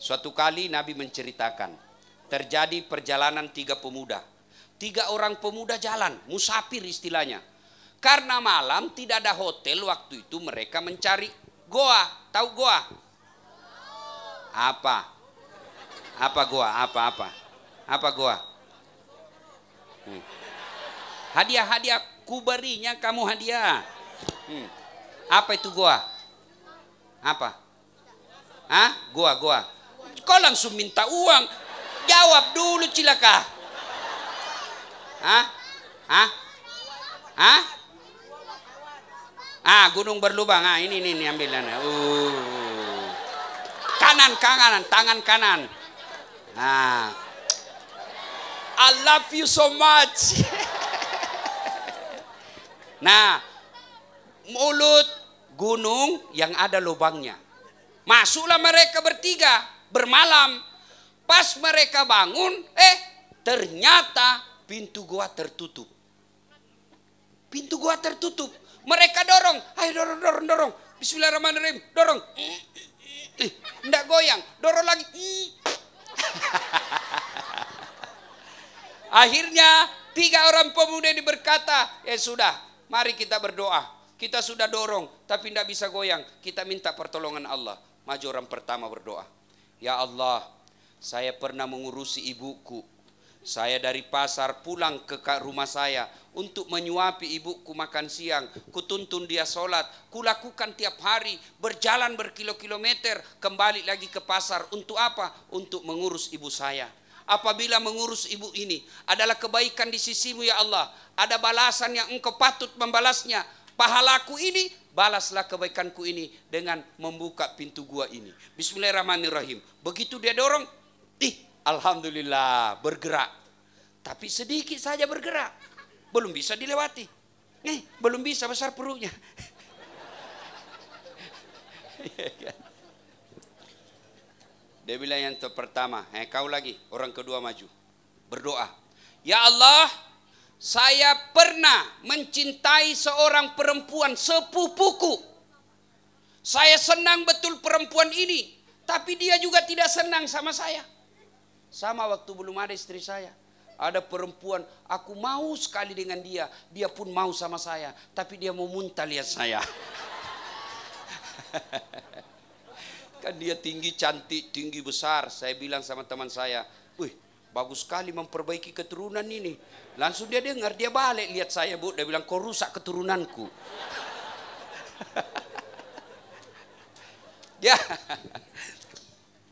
suatu kali Nabi menceritakan terjadi perjalanan 3 pemuda. 3 orang pemuda jalan, musafir istilahnya. Karena malam tidak ada hotel waktu itu, mereka mencari goa. Tahu goa? Apa? Apa goa? Apa goa? Hadiah kuberinya kamu hadiah. Apa itu goa? Apa? Hah? Goa. Kau langsung minta uang. Jawab dulu cilaka. Hah? Gunung berlubang. Ini ambil. Kanan, tangan kanan. I love you so much. Nah, mulut gunung yang ada lubangnya. Masuklah mereka bertiga bermalam. Pas mereka bangun, ternyata pintu gua tertutup. Pintu gua tertutup. Mereka dorong, ayo dorong. Bismillahirrahmanirrahim, dorong. Nggak goyang, dorong lagi. Akhirnya 3 orang pemuda ini berkata, sudah, mari kita berdoa. Kita sudah dorong, tapi tidak bisa goyang. Kita minta pertolongan Allah. Maju orang pertama berdoa. Ya Allah, saya pernah mengurusi ibuku. Saya dari pasar pulang ke rumah saya untuk menyuapi ibuku makan siang. Kutuntun dia sholat. Kulakukan tiap hari. Berjalan berkilo-kilometer. Kembali lagi ke pasar. Untuk apa? Untuk mengurus ibu saya. Apabila mengurus ibu ini adalah kebaikan di sisimu ya Allah, ada balasan yang engkau patut membalasnya. Pahalaku ini, balaslah kebaikanku ini dengan membuka pintu gua ini. Bismillahirrahmanirrahim. Begitu dia dorong, alhamdulillah bergerak. Tapi sedikit saja bergerak, belum bisa dilewati. Belum bisa, besar perutnya. Dia bilang yang pertama, kau lagi, orang kedua maju. Berdoa. Ya Allah, saya pernah mencintai seorang perempuan sepupuku. Saya senang betul perempuan ini. Tapi dia juga tidak senang sama saya. Sama waktu belum ada istri saya. Ada perempuan, aku mau sekali dengan dia. Dia pun mau sama saya. Tapi dia mau muntah lihat saya. Kan dia tinggi, cantik, tinggi, besar. Saya bilang sama teman saya, wih, bagus sekali memperbaiki keturunan ini. Langsung dia dengar, dia balik lihat saya, Bu. Dia bilang, kau rusak keturunanku. Ya,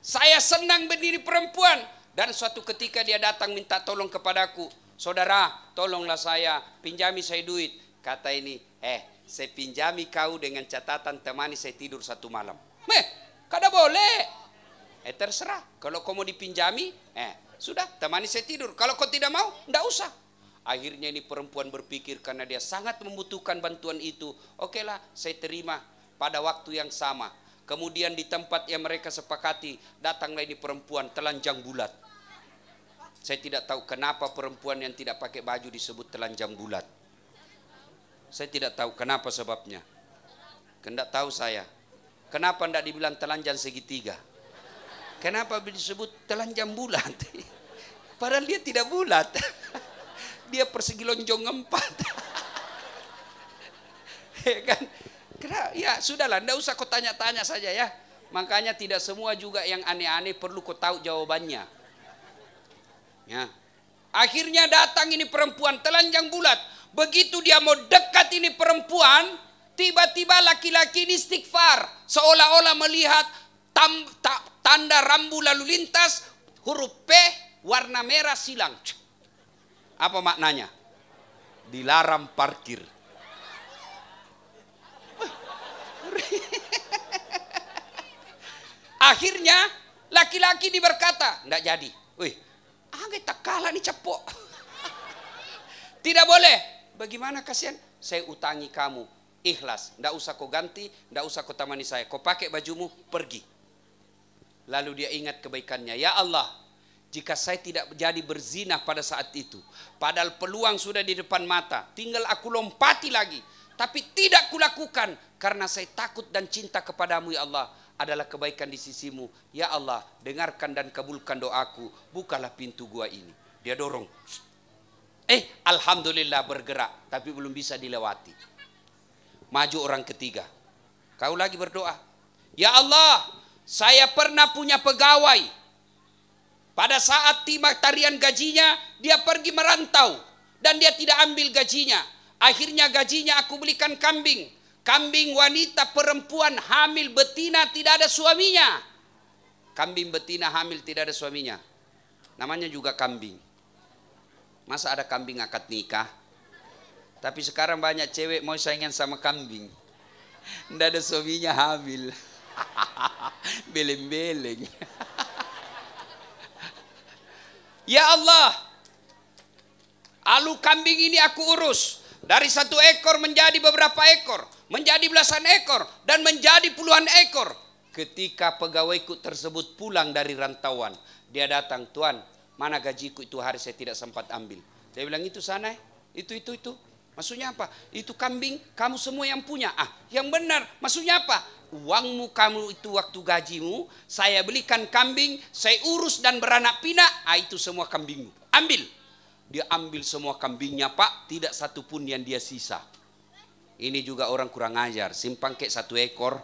saya senang berdiri perempuan. Dan suatu ketika dia datang minta tolong kepadaku. Saudara, tolonglah saya, pinjami saya duit. Kata ini, saya pinjami kau dengan catatan temani saya tidur 1 malam. Kada boleh. Terserah. Kalau kau mau dipinjami, Sudah, temani saya tidur. Kalau kau tidak mau, tidak usah. Akhirnya ini perempuan berpikir karena dia sangat membutuhkan bantuan itu. Oke lah, saya terima pada waktu yang sama. Kemudian di tempat yang mereka sepakati, datanglah ini perempuan telanjang bulat. Saya tidak tahu kenapa perempuan yang tidak pakai baju disebut telanjang bulat. Saya tidak tahu kenapa sebabnya. Tidak tahu saya. Kenapa tidak dibilang telanjang segitiga? Kenapa disebut telanjang bulat? Padahal dia tidak bulat. Dia persegi lonjong 4. Ya kan? Ya sudahlah, tidak usah kau tanya-tanya saja ya. Makanya tidak semua juga yang aneh-aneh perlu kau tahu jawabannya. Ya. Akhirnya datang ini perempuan telanjang bulat. Begitu dia mau dekat ini perempuan, tiba-tiba laki-laki ini istighfar. Seolah-olah melihat tanda rambu lalu lintas, huruf P warna merah silang. Apa maknanya? Dilarang parkir. Akhirnya laki-laki ini berkata, tidak jadi. Wih, tak kalah nih cepok. Tidak boleh. Bagaimana kasihan? Saya utangi kamu. Ikhlas. Tidak usah kau ganti, tidak usah kau temani saya. Kau pakai bajumu, pergi. Lalu dia ingat kebaikannya. Ya Allah, jika saya tidak jadi berzina pada saat itu, padahal peluang sudah di depan mata, tinggal aku lompati lagi, tapi tidak kulakukan karena saya takut dan cinta kepadamu ya Allah, adalah kebaikan di sisimu. Ya Allah, dengarkan dan kabulkan doaku, bukalah pintu gua ini. Dia dorong. Alhamdulillah bergerak, tapi belum bisa dilewati. Maju orang ketiga. Kau lagi berdoa. Ya Allah, saya pernah punya pegawai. Pada saat tiba tarian gajinya, dia pergi merantau. Dan dia tidak ambil gajinya. Akhirnya gajinya aku belikan kambing. Kambing wanita perempuan hamil betina tidak ada suaminya. Kambing betina hamil tidak ada suaminya. Namanya juga kambing. Masa ada kambing akad nikah? Tapi sekarang banyak cewek mau saingan sama kambing. Tidak ada suaminya hamil. Beleng-beleng. Ya Allah, alu kambing ini aku urus. Dari 1 ekor menjadi beberapa ekor, menjadi belasan ekor, dan menjadi puluhan ekor. Ketika pegawaiku tersebut pulang dari rantauan, dia datang, Tuan, mana gajiku itu hari saya tidak sempat ambil. Dia bilang, itu sana, itu. Maksudnya apa? Itu kambing, kamu semua yang punya. Yang benar, maksudnya apa? Uangmu kamu itu waktu gajimu, saya belikan kambing, saya urus dan beranak pinak, itu semua kambingmu. Ambil. Dia ambil semua kambingnya Pak, tidak satu pun yang dia sisa. Ini juga orang kurang ajar, simpang kek 1 ekor.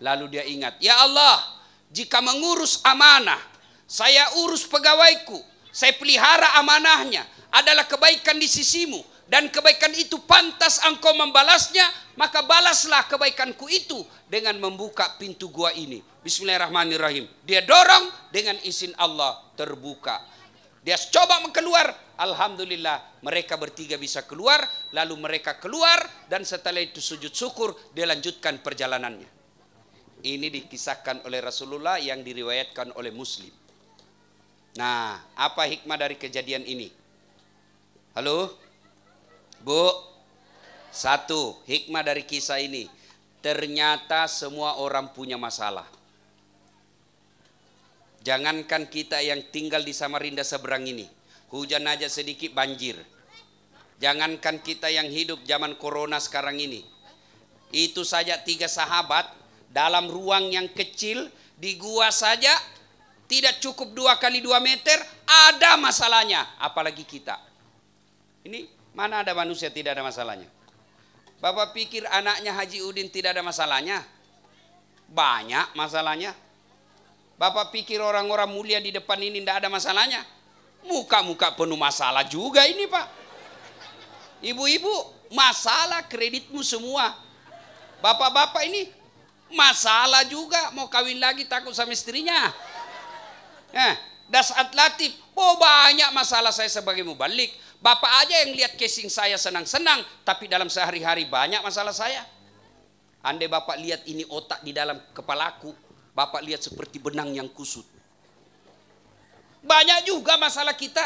Lalu dia ingat, ya Allah, jika mengurus amanah, saya urus pegawaiku, saya pelihara amanahnya, adalah kebaikan di sisimu, dan kebaikan itu pantas engkau membalasnya, maka balaslah kebaikanku itu dengan membuka pintu gua ini. Bismillahirrahmanirrahim. Dia dorong, dengan izin Allah terbuka. Dia coba keluar, alhamdulillah mereka bertiga bisa keluar. Lalu mereka keluar dan setelah itu sujud syukur, dia lanjutkan perjalanannya. Ini dikisahkan oleh Rasulullah yang diriwayatkan oleh Muslim. Nah, apa hikmah dari kejadian ini? Halo? Bu? 1, hikmah dari kisah ini. Ternyata semua orang punya masalah. Jangankan kita yang tinggal di Samarinda seberang ini, hujan aja sedikit banjir. Jangankan kita yang hidup zaman corona sekarang ini. Itu saja 3 sahabat dalam ruang yang kecil di gua saja tidak cukup 2 kali 2 meter ada masalahnya, apalagi kita. Ini mana ada manusia tidak ada masalahnya? Bapak pikir anaknya Haji Udin tidak ada masalahnya? Banyak masalahnya. Bapak pikir orang-orang mulia di depan ini tidak ada masalahnya? Muka-muka penuh masalah juga ini Pak. Ibu-ibu, masalah kreditmu semua. Bapak-bapak ini masalah juga, mau kawin lagi takut sama istrinya. Dasat Latif, banyak masalah saya sebagai mubalik. Bapak aja yang lihat casing saya senang-senang, tapi dalam sehari-hari banyak masalah saya. Andai Bapak lihat ini otak di dalam kepalaku, Bapak lihat seperti benang yang kusut. Banyak juga masalah kita.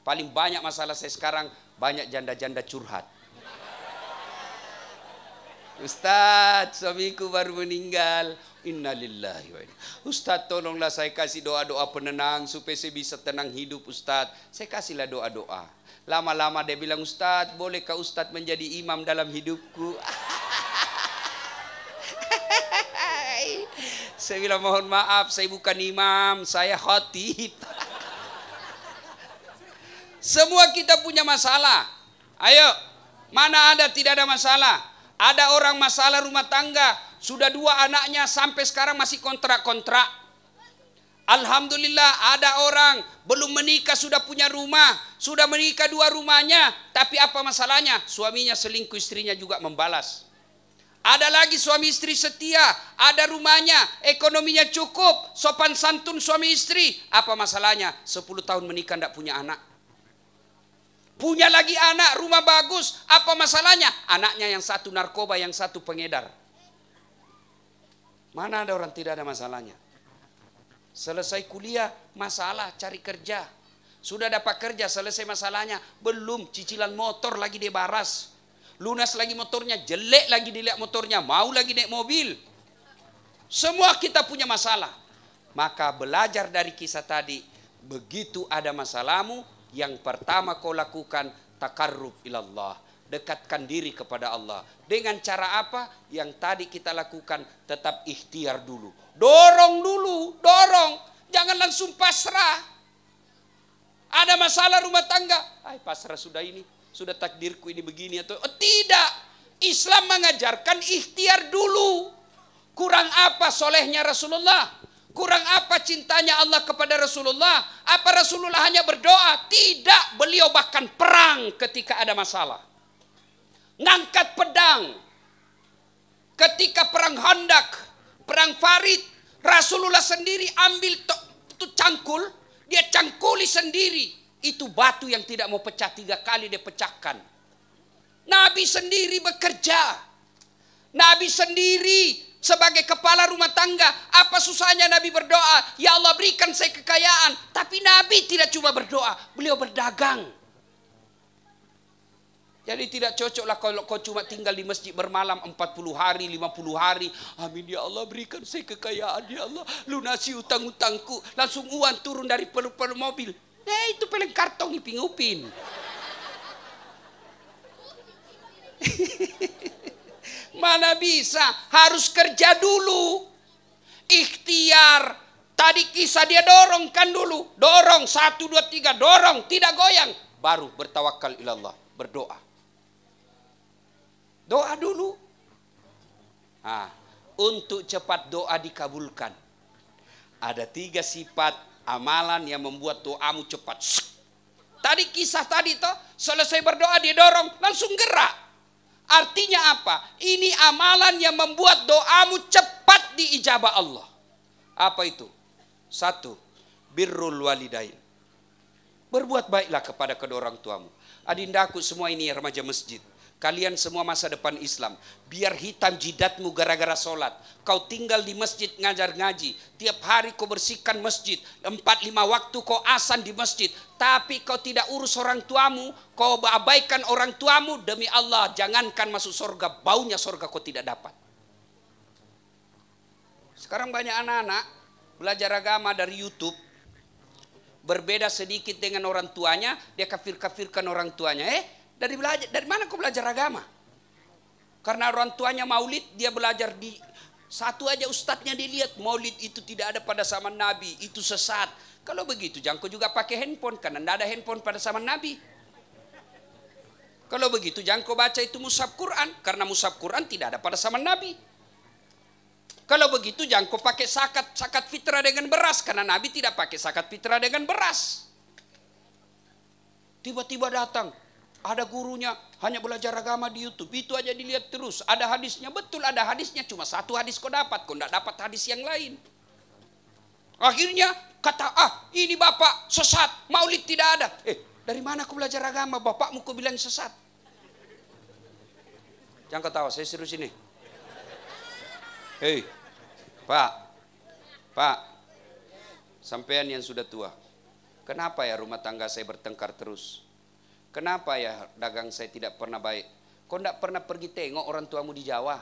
Paling banyak masalah saya sekarang, banyak janda-janda curhat. Ustadz, suamiku baru meninggal. Innalillahi wa inna. Ustadz, tolonglah saya kasih doa-doa penenang supaya saya bisa tenang hidup, Ustadz. Saya kasihlah doa-doa. Lama-lama dia bilang, Ustadz, bolehkah Ustadz menjadi imam dalam hidupku? Saya bilang, mohon maaf, saya bukan imam, saya khatib. Semua kita punya masalah. Ayo, mana ada tidak ada masalah? Ada orang masalah rumah tangga, sudah 2 anaknya sampai sekarang masih kontrak-kontrak. Alhamdulillah ada orang belum menikah sudah punya rumah, sudah menikah 2 rumahnya, tapi apa masalahnya? Suaminya selingkuh, istrinya juga membalas. Ada lagi suami istri setia, ada rumahnya, ekonominya cukup, sopan santun suami istri. Apa masalahnya? 10 tahun menikah tidak punya anak. Punya lagi anak, rumah bagus. Apa masalahnya? Anaknya yang satu narkoba, yang satu pengedar. Mana ada orang tidak ada masalahnya? Selesai kuliah, masalah cari kerja. Sudah dapat kerja, selesai masalahnya. Belum, cicilan motor lagi dia baras. Lunas lagi motornya, jelek lagi dilihat motornya. Mau lagi naik mobil. Semua kita punya masalah. Maka belajar dari kisah tadi. Begitu ada masalahmu, yang pertama kau lakukan takarrub ilallah, dekatkan diri kepada Allah. Dengan cara apa? Yang tadi kita lakukan, tetap ikhtiar dulu. Dorong dulu, dorong. Jangan langsung pasrah. Ada masalah rumah tangga, pasrah sudah ini, sudah takdirku ini begini atau tidak. Islam mengajarkan ikhtiar dulu. Kurang apa solehnya Rasulullah? Kurang apa cintanya Allah kepada Rasulullah? Apa Rasulullah hanya berdoa? Tidak, beliau bahkan perang ketika ada masalah. Ngangkat pedang. Ketika perang Khandaq, perang Farid, Rasulullah sendiri ambil itu cangkul, dia cangkuli sendiri. Itu batu yang tidak mau pecah 3 kali dia pecahkan. Nabi sendiri bekerja. Nabi sendiri sebagai kepala rumah tangga, apa susahnya Nabi berdoa, ya Allah berikan saya kekayaan. Tapi Nabi tidak cuma berdoa, beliau berdagang. Jadi tidak cocoklah kalau kau cuma tinggal di masjid bermalam 40 hari, 50 hari. Amin ya Allah, berikan saya kekayaan ya Allah, lunasi utang-utangku. Langsung uang turun dari peluk-peluk mobil. Itu peleng kartong iping-upin. Mana bisa, harus kerja dulu. Ikhtiar. Tadi kisah dia dorongkan dulu. Dorong, 1, 2, 3, dorong, tidak goyang. Baru bertawakal ilallah, berdoa. Doa dulu. Untuk cepat doa dikabulkan. Ada 3 sifat amalan yang membuat doamu cepat. Tadi kisah tadi toh, selesai berdoa dia dorong, langsung gerak. Artinya apa? Ini amalan yang membuat doamu cepat diijabah Allah. Apa itu? 1, birrul walidain. Berbuat baiklah kepada kedua orang tuamu. Adindaku semua ini remaja masjid. Kalian semua masa depan Islam. Biar hitam jidatmu gara-gara sholat. Kau tinggal di masjid ngajar ngaji. Tiap hari kau bersihkan masjid. 4-5 waktu kau azan di masjid. Tapi kau tidak urus orang tuamu. Kau abaikan orang tuamu. Demi Allah, jangankan masuk surga, baunya surga kau tidak dapat. Sekarang banyak anak-anak belajar agama dari YouTube. Berbeda sedikit dengan orang tuanya. Dia kafir-kafirkan orang tuanya. Dari mana kau belajar agama? Karena orang tuanya maulid, dia belajar di satu aja ustadznya dilihat. Maulid itu tidak ada pada zaman Nabi, itu sesat. Kalau begitu jangan kau juga pakai handphone, karena tidak ada handphone pada zaman Nabi. Kalau begitu jangan kau baca itu mushaf Quran, karena mushaf Quran tidak ada pada zaman Nabi. Kalau begitu jangan kau pakai zakat fitrah dengan beras, karena Nabi tidak pakai zakat fitrah dengan beras. Tiba-tiba datang, ada gurunya hanya belajar agama di YouTube. Itu aja dilihat terus. Ada hadisnya, betul ada hadisnya. Cuma 1 hadis kau dapat, kau tidak dapat hadis yang lain. Akhirnya kata, ini bapak sesat, maulid tidak ada. Dari mana kau belajar agama? Bapakmu kau bilang sesat. Jangan ketawa, saya serius ini. Hei, Pak, Sampean yang sudah tua, kenapa ya rumah tangga saya bertengkar terus? Kenapa ya dagang saya tidak pernah baik? Kau tidak pernah pergi tengok orang tuamu di Jawa?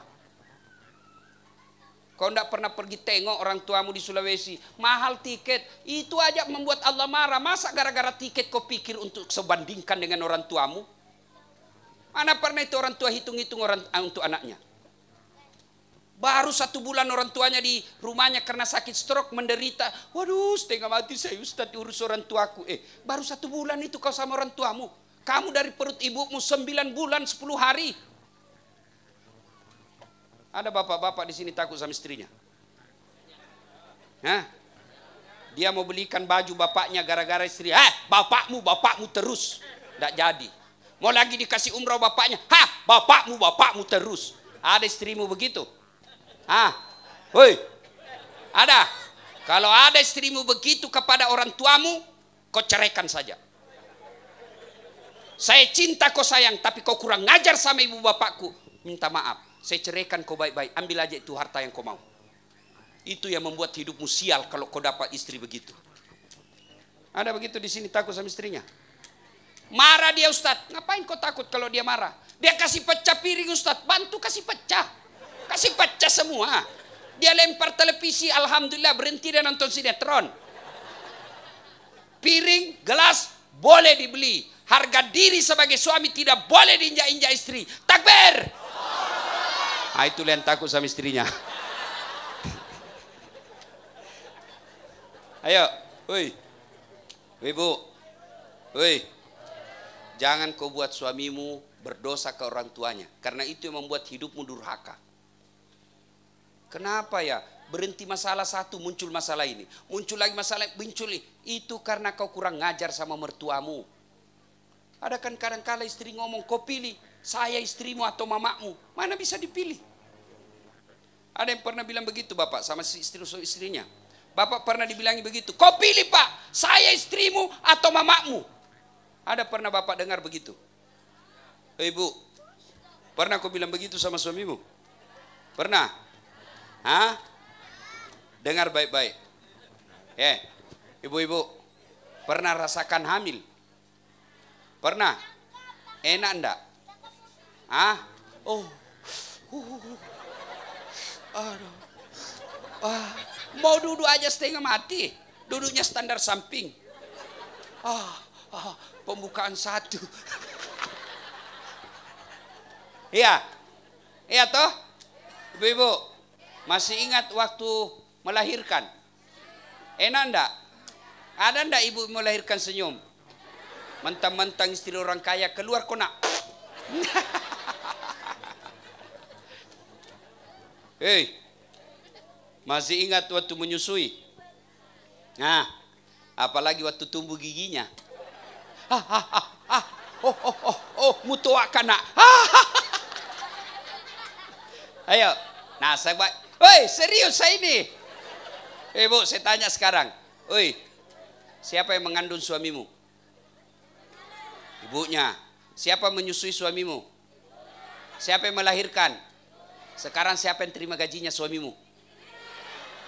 Kau tidak pernah pergi tengok orang tuamu di Sulawesi? Mahal tiket, itu aja membuat Allah marah. Masa gara-gara tiket kau pikir untuk sebandingkan dengan orang tuamu? Mana pernah itu orang tua hitung-hitung orang untuk anaknya? Baru 1 bulan orang tuanya di rumahnya karena sakit stroke menderita. Waduh, setengah mati saya Ustaz diurus orang tuaku. Baru 1 bulan itu kau sama orang tuamu. Kamu dari perut ibumu 9 bulan 10 hari. Ada bapak-bapak di sini takut sama istrinya? Hah? Dia mau belikan baju bapaknya gara-gara istri. Bapakmu terus. Tidak jadi. Mau lagi dikasih umroh bapaknya. Bapakmu terus. Ada istrimu begitu? Woi, ada. Kalau ada istrimu begitu kepada orang tuamu, kau ceraikan saja. Saya cinta kau sayang, tapi kau kurang ngajar sama ibu bapakku. Minta maaf, saya ceraikan kau baik-baik. Ambil aja itu harta yang kau mau. Itu yang membuat hidupmu sial kalau kau dapat istri begitu. Ada begitu di sini takut sama istrinya? Marah dia Ustadz. Ngapain kau takut kalau dia marah? Dia kasih pecah piring Ustadz. Bantu kasih pecah. Kasih pecah semua. Dia lempar televisi, alhamdulillah berhenti dan nonton sinetron. Piring, gelas boleh dibeli. Harga diri sebagai suami tidak boleh diinjak-injak istri. Takbir. Itu yang takut sama istrinya. Ayo, woi, ibu, woi, jangan kau buat suamimu berdosa ke orang tuanya, karena itu yang membuat hidupmu durhaka. Kenapa ya? Berhenti masalah satu, muncul masalah ini, muncul lagi masalah, muncul ini. Itu karena kau kurang ngajar sama mertuamu. Ada kan kadang-kala istri ngomong, kau pilih saya istrimu atau mamamu, mana bisa dipilih? Ada yang pernah bilang begitu bapak sama istrinya. Bapak pernah dibilangi begitu, kau pilih pak, saya istrimu atau mamamu. Ada pernah bapak dengar begitu? Ibu, pernah kau bilang begitu sama suamimu? Pernah? Dengar baik-baik. Ibu-ibu, pernah rasakan hamil? Pernah? Enak enggak? Mau duduk aja setengah mati. Duduknya standar samping. Pembukaan 1. Iya. Iya toh? Ibu-ibu, masih ingat waktu melahirkan? Enak enggak? Ada enggak ibu melahirkan senyum? Mentang-mentang istri orang kaya keluar kok nak. Masih ingat waktu menyusui? Nah, apalagi waktu tumbuh giginya. Mutuakan nak. Ayo, nah saya serius saya ini. Bu, saya tanya sekarang. Siapa yang mengandung suamimu? Ibunya. Siapa menyusui suamimu? Siapa yang melahirkan? Sekarang siapa yang terima gajinya suamimu?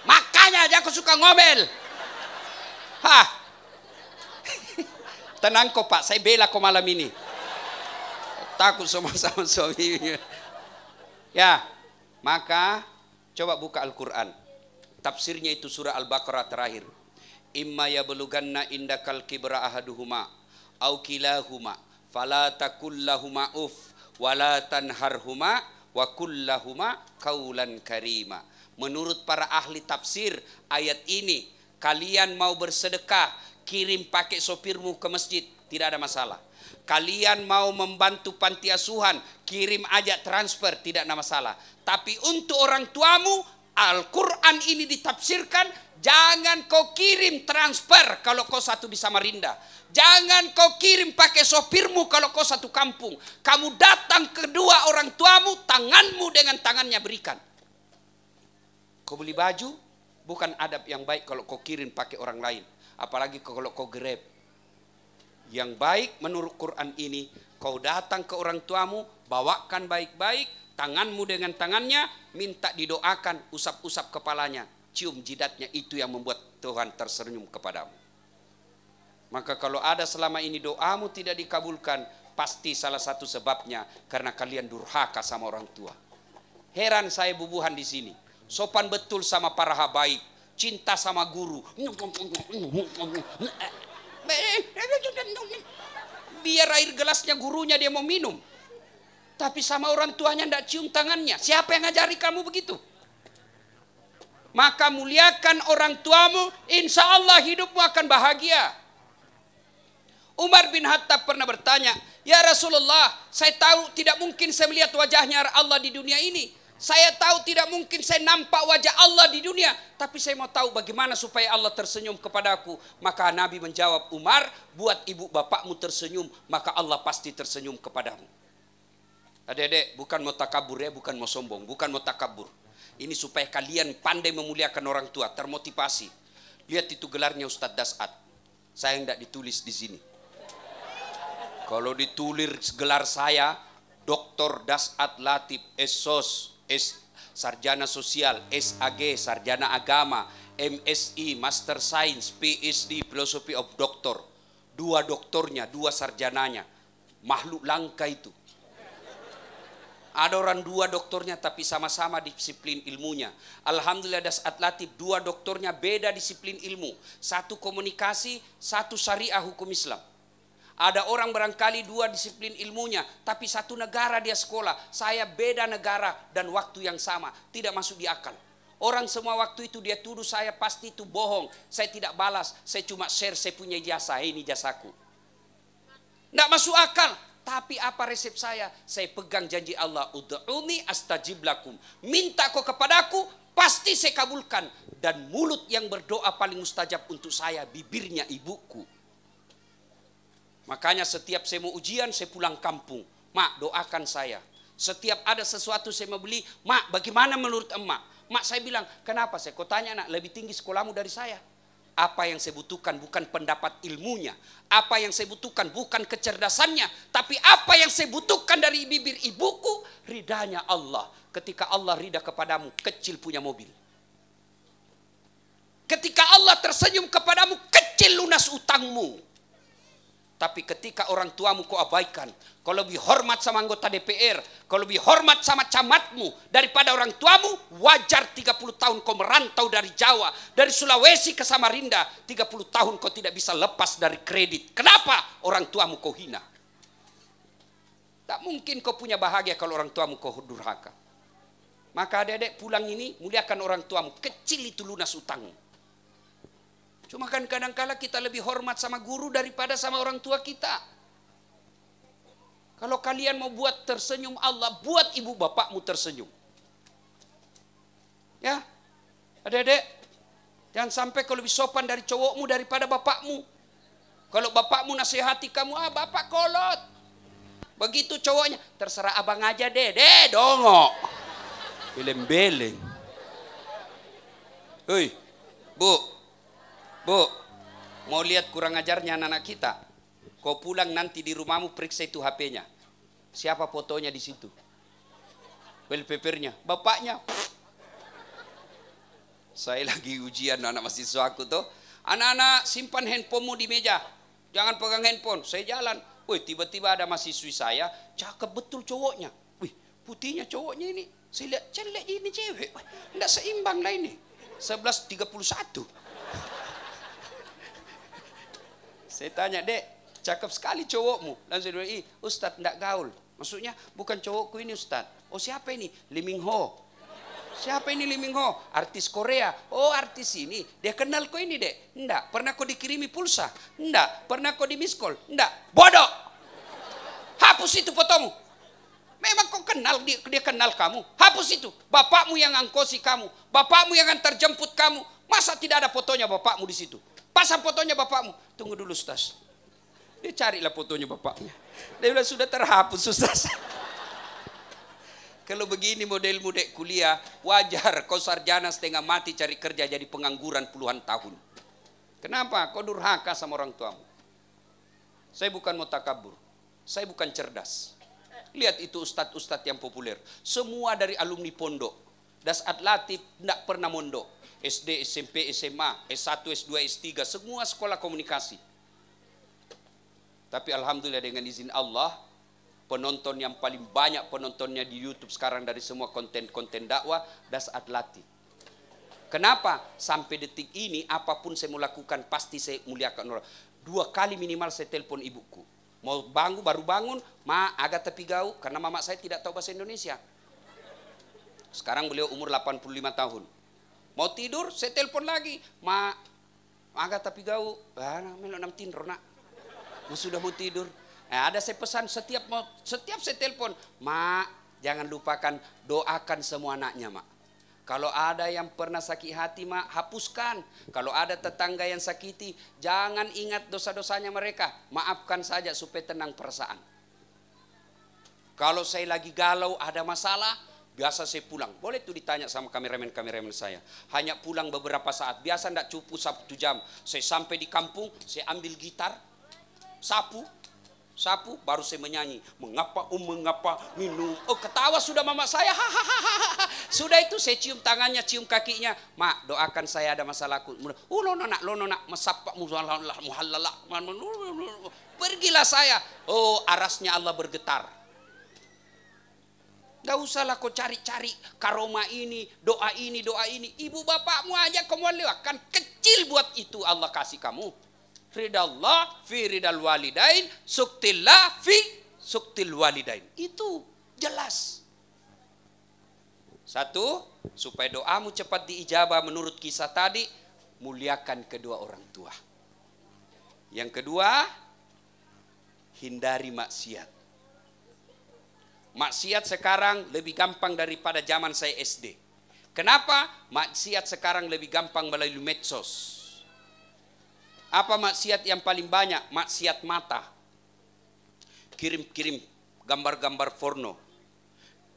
Makanya aja aku suka ngomel. Tenang kok pak, saya bela kok malam ini. Takut sama-sama suaminya. Ya, maka coba buka Al-Quran. Tafsirnya itu surah Al-Baqarah terakhir. Imma yablughanna indakal kibra ahaduhuma au kilahuma fala takullahuma wala tanharhuma wa kullahuma qaulan karima. Menurut para ahli tafsir ayat ini, kalian mau bersedekah, kirim pakai sopirmu ke masjid, tidak ada masalah. Kalian mau membantu panti asuhan, kirim aja transfer, tidak ada masalah. Tapi untuk orang tuamu, Al-Quran ini ditafsirkan, jangan kau kirim transfer kalau kau satu di Samarinda. Jangan kau kirim pakai sopirmu kalau kau satu kampung. Kamu datang kedua orang tuamu, tanganmu dengan tangannya berikan. Kau beli baju, bukan adab yang baik kalau kau kirim pakai orang lain. Apalagi kalau kau grab. Yang baik menurut Quran ini, kau datang ke orang tuamu, bawakan baik-baik, tanganmu dengan tangannya, minta didoakan, usap-usap kepalanya. cium jidatnya, itu yang membuat Tuhan tersenyum kepadamu. Maka kalau ada selama ini doamu tidak dikabulkan, pasti salah satu sebabnya karena kalian durhaka sama orang tua. Heran saya bubuhan di sini, sopan betul sama para habaib, cinta sama guru. Biar air gelasnya gurunya dia mau minum, tapi sama orang tuanya tidak cium tangannya. Siapa yang ngajari kamu begitu? Maka muliakan orang tuamu, insya Allah hidupmu akan bahagia. Umar bin Khattab pernah bertanya, ya Rasulullah, saya tahu tidak mungkin saya melihat wajahnya Allah di dunia ini. Saya tahu tidak mungkin saya nampak wajah Allah di dunia. Tapi saya mau tahu bagaimana supaya Allah tersenyum kepadaku. Maka Nabi menjawab, Umar, buat ibu bapakmu tersenyum, maka Allah pasti tersenyum kepadamu. Adik-adik, bukan mau takabur ya, bukan mau sombong, bukan mau takabur. Ini supaya kalian pandai memuliakan orang tua, termotivasi. Lihat itu gelarnya Ustadz Dasat. Saya tidak ditulis di sini. Kalau ditulis gelar saya, Dr. Dasat Latif, SSOS, Sarjana Sosial, SAG, Sarjana Agama, MSI, Master Science, PhD, Philosophy of Doctor. 2 doktornya, 2 sarjananya. Makhluk langka itu. Ada orang 2 doktornya tapi sama-sama disiplin ilmunya. Alhamdulillah Dasat Latif 2 doktornya beda disiplin ilmu. 1 komunikasi, 1 syariah hukum Islam. Ada orang barangkali 2 disiplin ilmunya, tapi 1 negara dia sekolah. Saya beda negara dan waktu yang sama. Tidak masuk di akal. Orang semua waktu itu dia tuduh saya pasti itu bohong. Saya tidak balas, saya cuma share saya punya jasa. Ini jasaku. Tidak masuk akal. Tapi apa resep saya? Saya pegang janji Allah. Ud'uni astajib lakum. Minta kau kepadaku, pasti saya kabulkan. Dan mulut yang berdoa paling mustajab untuk saya, bibirnya ibuku. Makanya setiap saya mau ujian, saya pulang kampung. Mak, doakan saya. Setiap ada sesuatu saya mau beli, mak, bagaimana menurut emak? Mak, saya bilang, kenapa saya? Kau tanya nak, lebih tinggi sekolahmu dari saya. Apa yang saya butuhkan bukan pendapat ilmunya. Apa yang saya butuhkan bukan kecerdasannya. Tapi apa yang saya butuhkan dari bibir ibuku, ridanya Allah. Ketika Allah rida kepadamu, kecil punya mobil. Ketika Allah tersenyum kepadamu, kecil lunas utangmu. Tapi ketika orang tuamu kau abaikan, kau lebih hormat sama anggota DPR, kau lebih hormat sama camatmu daripada orang tuamu, wajar 30 tahun kau merantau dari Jawa, dari Sulawesi ke Samarinda, 30 tahun kau tidak bisa lepas dari kredit. Kenapa? Orang tuamu kau hina. Tak mungkin kau punya bahagia kalau orang tuamu kau durhaka. Maka adik-adik pulang ini, muliakan orang tuamu, kecil itu lunas utangmu. Cuma kan kadang-kala kita lebih hormat sama guru daripada sama orang tua kita. Kalau kalian mau buat tersenyum Allah, buat ibu bapakmu tersenyum. Ya, adik-adik, jangan sampai kau lebih sopan dari cowokmu daripada bapakmu. Kalau bapakmu nasihati kamu, bapak kolot. Begitu cowoknya, terserah abang aja deh, dongok. Beleng-beleng. Hei, Bu, mau lihat kurang ajarnya anak-anak kita? Kau pulang nanti di rumahmu periksa itu HP-nya. Siapa fotonya di situ? Wallpapernya, bapaknya. Saya lagi ujian anak mahasiswa aku tuh. Anak-anak simpan handphonemu di meja. Jangan pegang handphone. Saya jalan. Wih, tiba-tiba ada mahasiswi saya, cakep betul cowoknya. Wih, putihnya cowoknya ini. Saya lihat jelek ini cewek. Enggak seimbang lah ini. 11:31. Saya tanya, Dek, cakep sekali cowokmu. Langsung dia, Ustadz enggak gaul. Maksudnya, bukan cowokku ini Ustadz. Oh, siapa ini? Lee Min Ho. Siapa ini Lee Min Ho? Artis Korea. Oh, artis ini. Dia kenal kau ini, Dek? Enggak. Pernah kau dikirimi pulsa? Enggak. Pernah kau di miss call? Enggak. Bodoh. Hapus itu fotomu. Memang kau kenal, dia kenal kamu. Hapus itu. Bapakmu yang angkosi kamu. Bapakmu yang antar jemput kamu. Masa tidak ada fotonya bapakmu di situ? Pasang fotonya bapakmu. Tunggu dulu, Ustaz. Dia carilah fotonya bapaknya. Dia bilang sudah terhapus, Ustaz. Kalau begini modelmu dek kuliah, wajar kau sarjana setengah mati cari kerja jadi pengangguran puluhan tahun. Kenapa? Kau durhaka sama orang tuamu. Saya bukan mau takabur. Saya bukan cerdas. Lihat itu ustadz-ustadz yang populer. Semua dari alumni pondok. Das Atlatif tidak pernah mondok. SD, SMP, SMA, S1, S2, S3, semua sekolah komunikasi. Tapi alhamdulillah dengan izin Allah, penonton yang paling banyak penontonnya di YouTube sekarang dari semua konten-konten dakwah, Das Atlatif. Kenapa? Sampai detik ini apapun saya mau lakukan pasti saya muliakan orang. 2 kali minimal saya telepon ibuku. Mau bangun, baru bangun, ma agak tepi gau, karena mama saya tidak tahu bahasa Indonesia. Sekarang beliau umur 85 tahun. Mau tidur, saya telepon lagi, ma agak tepi gau, melok nam tinro nak. Sudah mau tidur. Nah, ada saya pesan setiap saya telepon, ma jangan lupakan doakan semua anaknya, mak. Kalau ada yang pernah sakit hati, mak, hapuskan. Kalau ada tetangga yang sakiti, jangan ingat dosa-dosanya mereka. Maafkan saja supaya tenang perasaan. Kalau saya lagi galau, ada masalah, biasa saya pulang. Boleh tuh ditanya sama kameramen saya. Hanya pulang beberapa saat. Biasa tidak cukup 1 jam. Saya sampai di kampung, saya ambil gitar, sapu, baru saya menyanyi. Mengapa minum. Oh, ketawa sudah mama saya. Hahaha. Sudah itu saya cium tangannya, cium kakinya. Mak, doakan saya ada masalahku. Lono nak masapak muhallala. Pergilah saya. Oh, arasnya Allah bergetar. Gak usahlah kau cari-cari karoma ini, doa ini. Ibu bapakmu aja kamu lewatkan. Kecil buat itu Allah kasih kamu. Ridallah fi ridal walidain, suktillah fi suktil walidain. Itu jelas. 1, supaya doamu cepat diijabah menurut kisah tadi, muliakan kedua orang tua. Yang kedua, hindari maksiat. Maksiat sekarang lebih gampang daripada zaman saya SD. Kenapa? Maksiat sekarang lebih gampang melalui medsos. Apa maksiat yang paling banyak? Maksiat mata. Kirim-kirim gambar-gambar porno.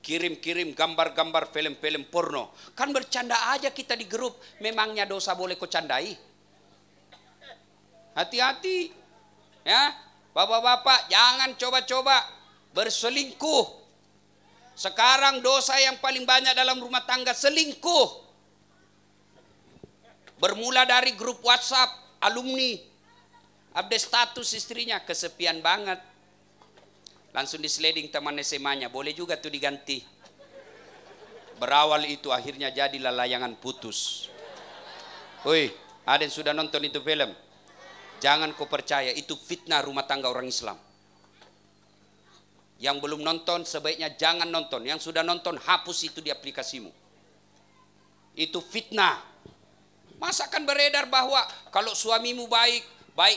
Kirim-kirim gambar-gambar film-film porno. Kan bercanda aja kita di grup. Memangnya dosa boleh kau candai? Hati-hati. Ya, bapak-bapak jangan coba-coba berselingkuh. Sekarang dosa yang paling banyak dalam rumah tangga selingkuh. Bermula dari grup WhatsApp alumni, update status istrinya, kesepian banget. Langsung di sliding teman SMA-nya, boleh juga tuh diganti. Berawal itu akhirnya jadilah layangan putus. Woi, ada yang sudah nonton itu film? Jangan kau percaya, itu fitnah rumah tangga orang Islam. Yang belum nonton sebaiknya jangan nonton. Yang sudah nonton hapus itu di aplikasimu. Itu fitnah. Masa kan beredar bahwa kalau suamimu baik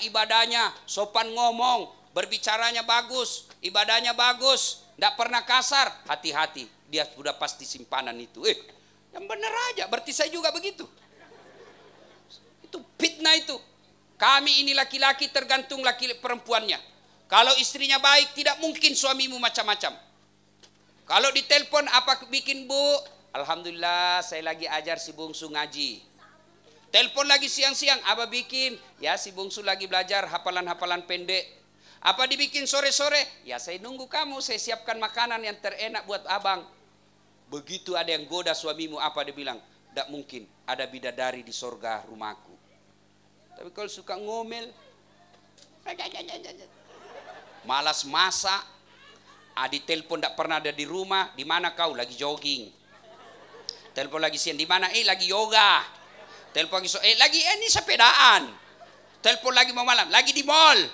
ibadahnya, sopan ngomong, berbicaranya bagus, ibadahnya bagus, tidak pernah kasar, hati-hati, dia sudah pasti simpanan itu. Yang benar aja, berarti saya juga begitu. Itu fitnah itu. Kami ini laki-laki tergantung laki perempuannya. Kalau istrinya baik, tidak mungkin suamimu macam-macam. Kalau ditelepon apa bikin bu? Alhamdulillah saya lagi ajar si bungsu ngaji. Telepon lagi siang-siang, apa bikin? Ya si bungsu lagi belajar hafalan-hafalan pendek. Apa dibikin sore-sore? Ya saya nunggu kamu, saya siapkan makanan yang terenak buat abang. Begitu ada yang goda suamimu, apa dia bilang? Tidak mungkin, ada bidadari di sorga rumahku. Tapi kalau suka ngomel, malas masak, di telepon tidak pernah ada di rumah, di mana kau? Lagi jogging. Telepon lagi siang, di mana? Lagi yoga. Telepon lagi lagi ini sepedaan. Telepon lagi mau malam, lagi di mall.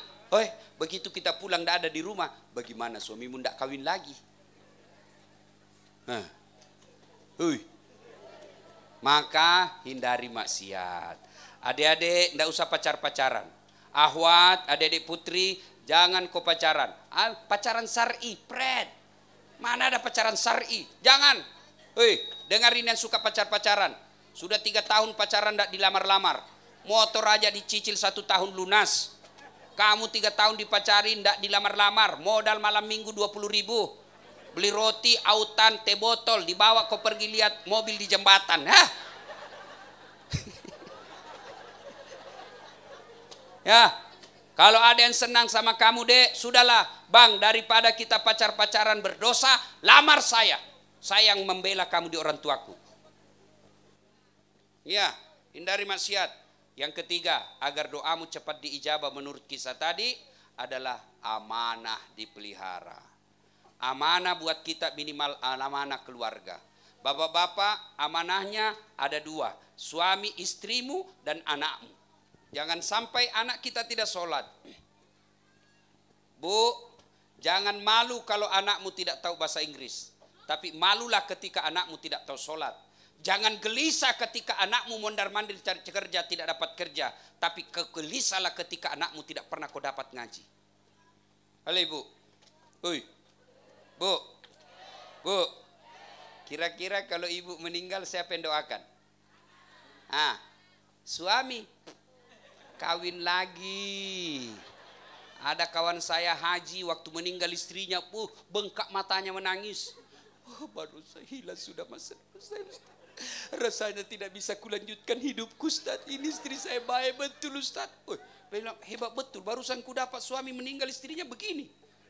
Begitu kita pulang tidak ada di rumah, bagaimana suamimu tidak kawin lagi? Maka hindari maksiat. Adik-adik tidak usah pacar-pacaran. Ahwat, adik-adik putri, jangan kau pacaran. Pacaran syar'i, pret. Mana ada pacaran syar'i? Jangan. Dengarin yang suka pacar-pacaran. Sudah 3 tahun pacaran tidak dilamar-lamar. Motor aja dicicil 1 tahun lunas. Kamu 3 tahun dipacarin tidak dilamar-lamar. Modal malam minggu 20.000. Beli roti, autan, teh botol. Dibawa kau pergi lihat mobil di jembatan. Ya, kalau ada yang senang sama kamu dek, sudahlah bang, daripada kita pacar-pacaran berdosa, lamar saya. Saya yang membela kamu di orang tuaku. Ya, hindari maksiat. Yang ketiga, agar doamu cepat diijabah menurut kisah tadi adalah amanah dipelihara. Amanah buat kita minimal amanah keluarga. Bapak-bapak, amanahnya ada dua, suami istrimu dan anakmu. Jangan sampai anak kita tidak sholat. Bu, jangan malu kalau anakmu tidak tahu bahasa Inggris. Tapi malulah ketika anakmu tidak tahu sholat. Jangan gelisah ketika anakmu mondar-mandir cari kerja tidak dapat kerja. Tapi gelisahlah ketika anakmu tidak pernah kau dapat ngaji. Halo ibu. Ui. Bu. Bu. Kira-kira kalau ibu meninggal siapa yang doakan? Suami. Kawin lagi. Ada kawan saya haji waktu meninggal istrinya. Bengkak matanya menangis. Baru saya hilang sudah masa saya. Rasanya tidak bisa kulanjutkan hidupku, Ustaz. Ini istri saya baik betul, Ustaz. Bilang hebat betul. Barusan ku dapat suami meninggal istrinya begini.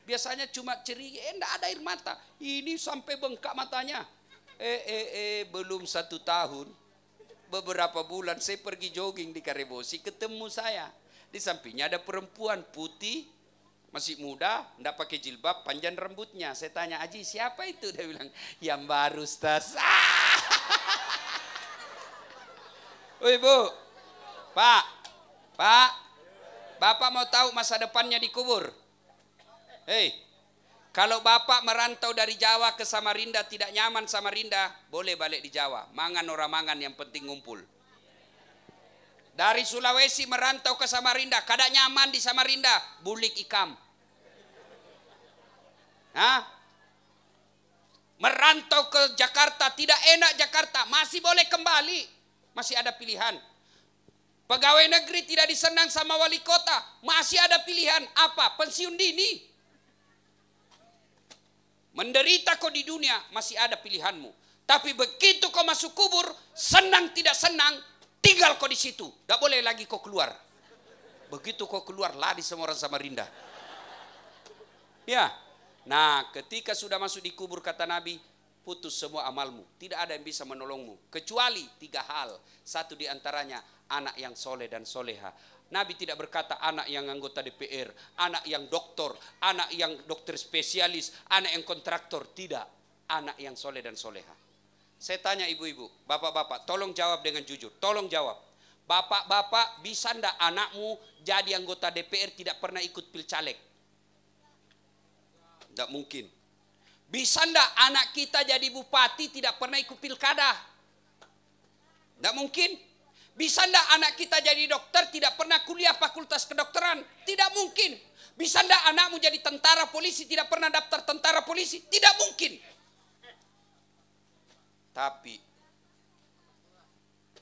Biasanya cuma ceria, enggak ada air mata. Ini sampai bengkak matanya. Belum 1 tahun. Beberapa bulan saya pergi jogging di Karebosi, ketemu saya. Di sampingnya ada perempuan putih, masih muda, enggak pakai jilbab, panjang rambutnya. Saya tanya, Haji siapa itu? Dia bilang, yang baru, Ustaz. Bu, Pak, Bapak mau tahu masa depannya dikubur? Kalau Bapak merantau dari Jawa ke Samarinda tidak nyaman Samarinda, boleh balik di Jawa. Mangan orang mangan, yang penting ngumpul. Dari Sulawesi merantau ke Samarinda, kada nyaman di Samarinda, bulik ikam. Merantau ke Jakarta, tidak enak Jakarta, masih boleh kembali. Masih ada pilihan. Pegawai negeri tidak disenang sama wali kota, masih ada pilihan. Apa? Pensiun dini. Menderita kau di dunia, masih ada pilihanmu. Tapi begitu kau masuk kubur, senang tidak senang, tinggal kau di situ. Tidak boleh lagi kau keluar. Begitu kau keluar, lari semua orang Samarinda. Ya. Nah, ketika sudah masuk di kubur, kata Nabi, putus semua amalmu. Tidak ada yang bisa menolongmu. Kecuali 3 hal. Satu di antaranya, anak yang soleh dan soleha. Nabi tidak berkata anak yang anggota DPR, anak yang doktor, anak yang dokter spesialis, anak yang kontraktor. Tidak. Anak yang soleh dan soleha. Saya tanya ibu-ibu, bapak-bapak, tolong jawab dengan jujur. Tolong jawab. Bapak-bapak, bisa ndak anakmu jadi anggota DPR tidak pernah ikut pilcaleg? Tidak mungkin. Bisa ndak anak kita jadi bupati tidak pernah ikut pilkada? Tidak mungkin. Bisa ndak anak kita jadi dokter tidak pernah kuliah fakultas kedokteran? Tidak mungkin. Bisa ndak anakmu jadi tentara polisi tidak pernah daftar tentara polisi? Tidak mungkin. Tapi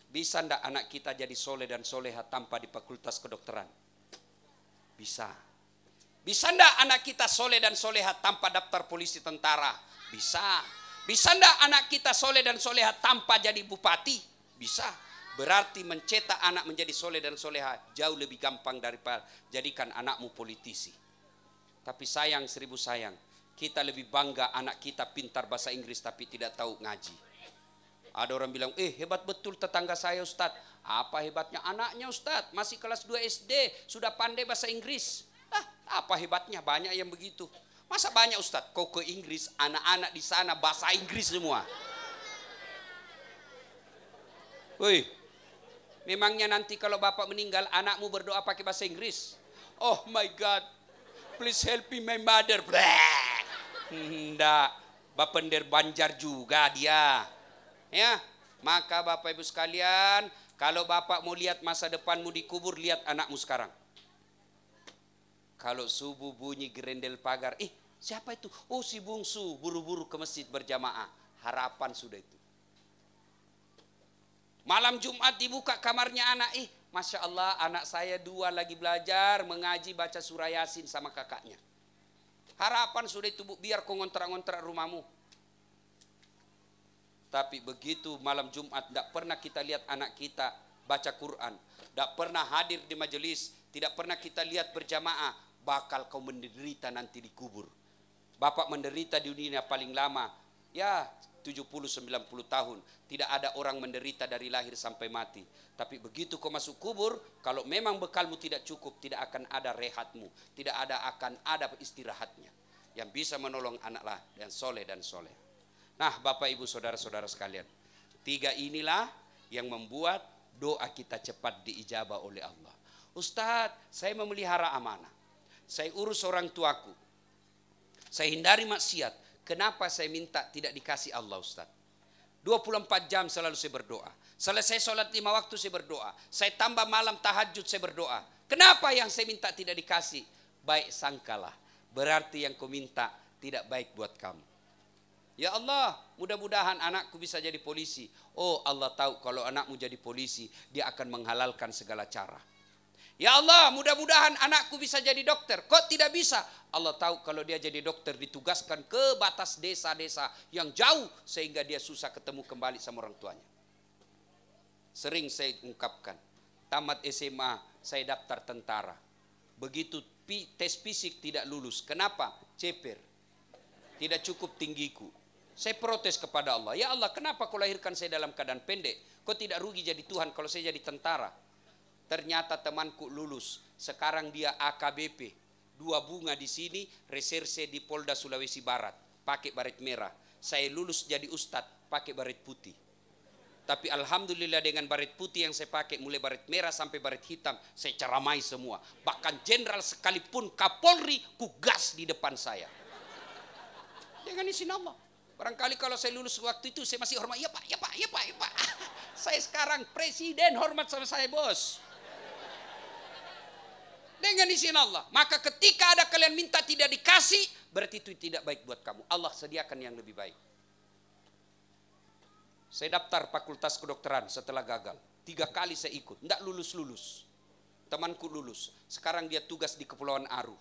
bisa ndak anak kita jadi soleh dan soleha tanpa di fakultas kedokteran? Bisa. Bisa ndak anak kita soleh dan soleha tanpa daftar polisi tentara? Bisa. Bisa ndak anak kita soleh dan soleha tanpa jadi bupati? Bisa. Berarti mencetak anak menjadi soleh dan soleha jauh lebih gampang daripada jadikan anakmu politisi. Tapi sayang, 1000 sayang, kita lebih bangga anak kita pintar bahasa Inggris tapi tidak tahu ngaji. Ada orang bilang, hebat betul tetangga saya Ustadz. Apa hebatnya anaknya Ustadz? Masih kelas 2 SD sudah pandai bahasa Inggris. Apa hebatnya? Banyak yang begitu. Masa banyak Ustadz? Kau ke Inggris, anak-anak di sana bahasa Inggris semua. Woi, memangnya nanti kalau bapak meninggal anakmu berdoa pakai bahasa Inggris? Oh my God, please help me my mother. Enggak, Bapender Banjar juga dia. Ya, maka bapak ibu sekalian, kalau bapak mau lihat masa depanmu dikubur, lihat anakmu sekarang. Kalau subuh bunyi gerendel pagar, siapa itu? Oh si bungsu, buru-buru ke masjid berjamaah. Harapan sudah itu. Malam Jumat dibuka kamarnya anak, Masya Allah anak saya 2 lagi belajar, mengaji baca surah Yasin sama kakaknya. Harapan sudah itu bu, biar kau ngontrak-ngontrak rumahmu. Tapi begitu malam Jumat, tidak pernah kita lihat anak kita baca Quran. Tidak pernah hadir di majelis, tidak pernah kita lihat berjamaah. Bakal kau menderita nanti dikubur. Bapak menderita di dunia paling lama Ya 70-90 tahun. Tidak ada orang menderita dari lahir sampai mati. Tapi begitu kau masuk kubur, kalau memang bekalmu tidak cukup, tidak akan ada rehatmu. Tidak akan ada istirahatnya. Yang bisa menolong anaklah dan soleh dan soleh. Nah Bapak Ibu Saudara-saudara sekalian. 3 inilah yang membuat doa kita cepat diijabah oleh Allah. Ustadz, saya memelihara amanah. Saya urus orang tuaku. Saya hindari maksiat. Kenapa saya minta tidak dikasih Allah Ustaz? 24 jam selalu saya berdoa. Selesai sholat 5 waktu saya berdoa. Saya tambah malam tahajud saya berdoa. Kenapa yang saya minta tidak dikasih? Baik sangkalah. Berarti yang kau minta tidak baik buat kamu. Ya Allah, mudah-mudahan anakku bisa jadi polisi. Oh Allah tahu kalau anakmu jadi polisi, dia akan menghalalkan segala cara. Ya Allah, mudah-mudahan anakku bisa jadi dokter. Kok tidak bisa? Allah tahu kalau dia jadi dokter ditugaskan ke batas desa-desa yang jauh sehingga dia susah ketemu kembali sama orang tuanya. Sering saya ungkapkan, tamat SMA saya daftar tentara. Begitu tes fisik tidak lulus. Kenapa? Ceper. Tidak cukup tinggiku. Saya protes kepada Allah. Ya Allah, kenapa kau lahirkan saya dalam keadaan pendek? Kau tidak rugi jadi Tuhan kalau saya jadi tentara? Ternyata temanku lulus. Sekarang dia AKBP. 2 bunga di sini, reserse di Polda Sulawesi Barat. Pakai baret merah. Saya lulus jadi ustadz, pakai baret putih. Tapi alhamdulillah dengan baret putih yang saya pakai, mulai baret merah sampai baret hitam, saya ceramai semua. Bahkan jenderal sekalipun Kapolri kugas di depan saya. Dengan izin Allah. Barangkali kalau saya lulus waktu itu, saya masih hormat. Ya Pak, ya Pak, ya Pak, ya Pak. Saya sekarang presiden hormat sama saya bos. Dengan izin Allah. Maka ketika ada kalian minta tidak dikasih, berarti itu tidak baik buat kamu. Allah sediakan yang lebih baik. Saya daftar fakultas kedokteran setelah gagal. 3 kali saya ikut, tidak lulus-lulus. Temanku lulus. Sekarang dia tugas di Kepulauan Aru.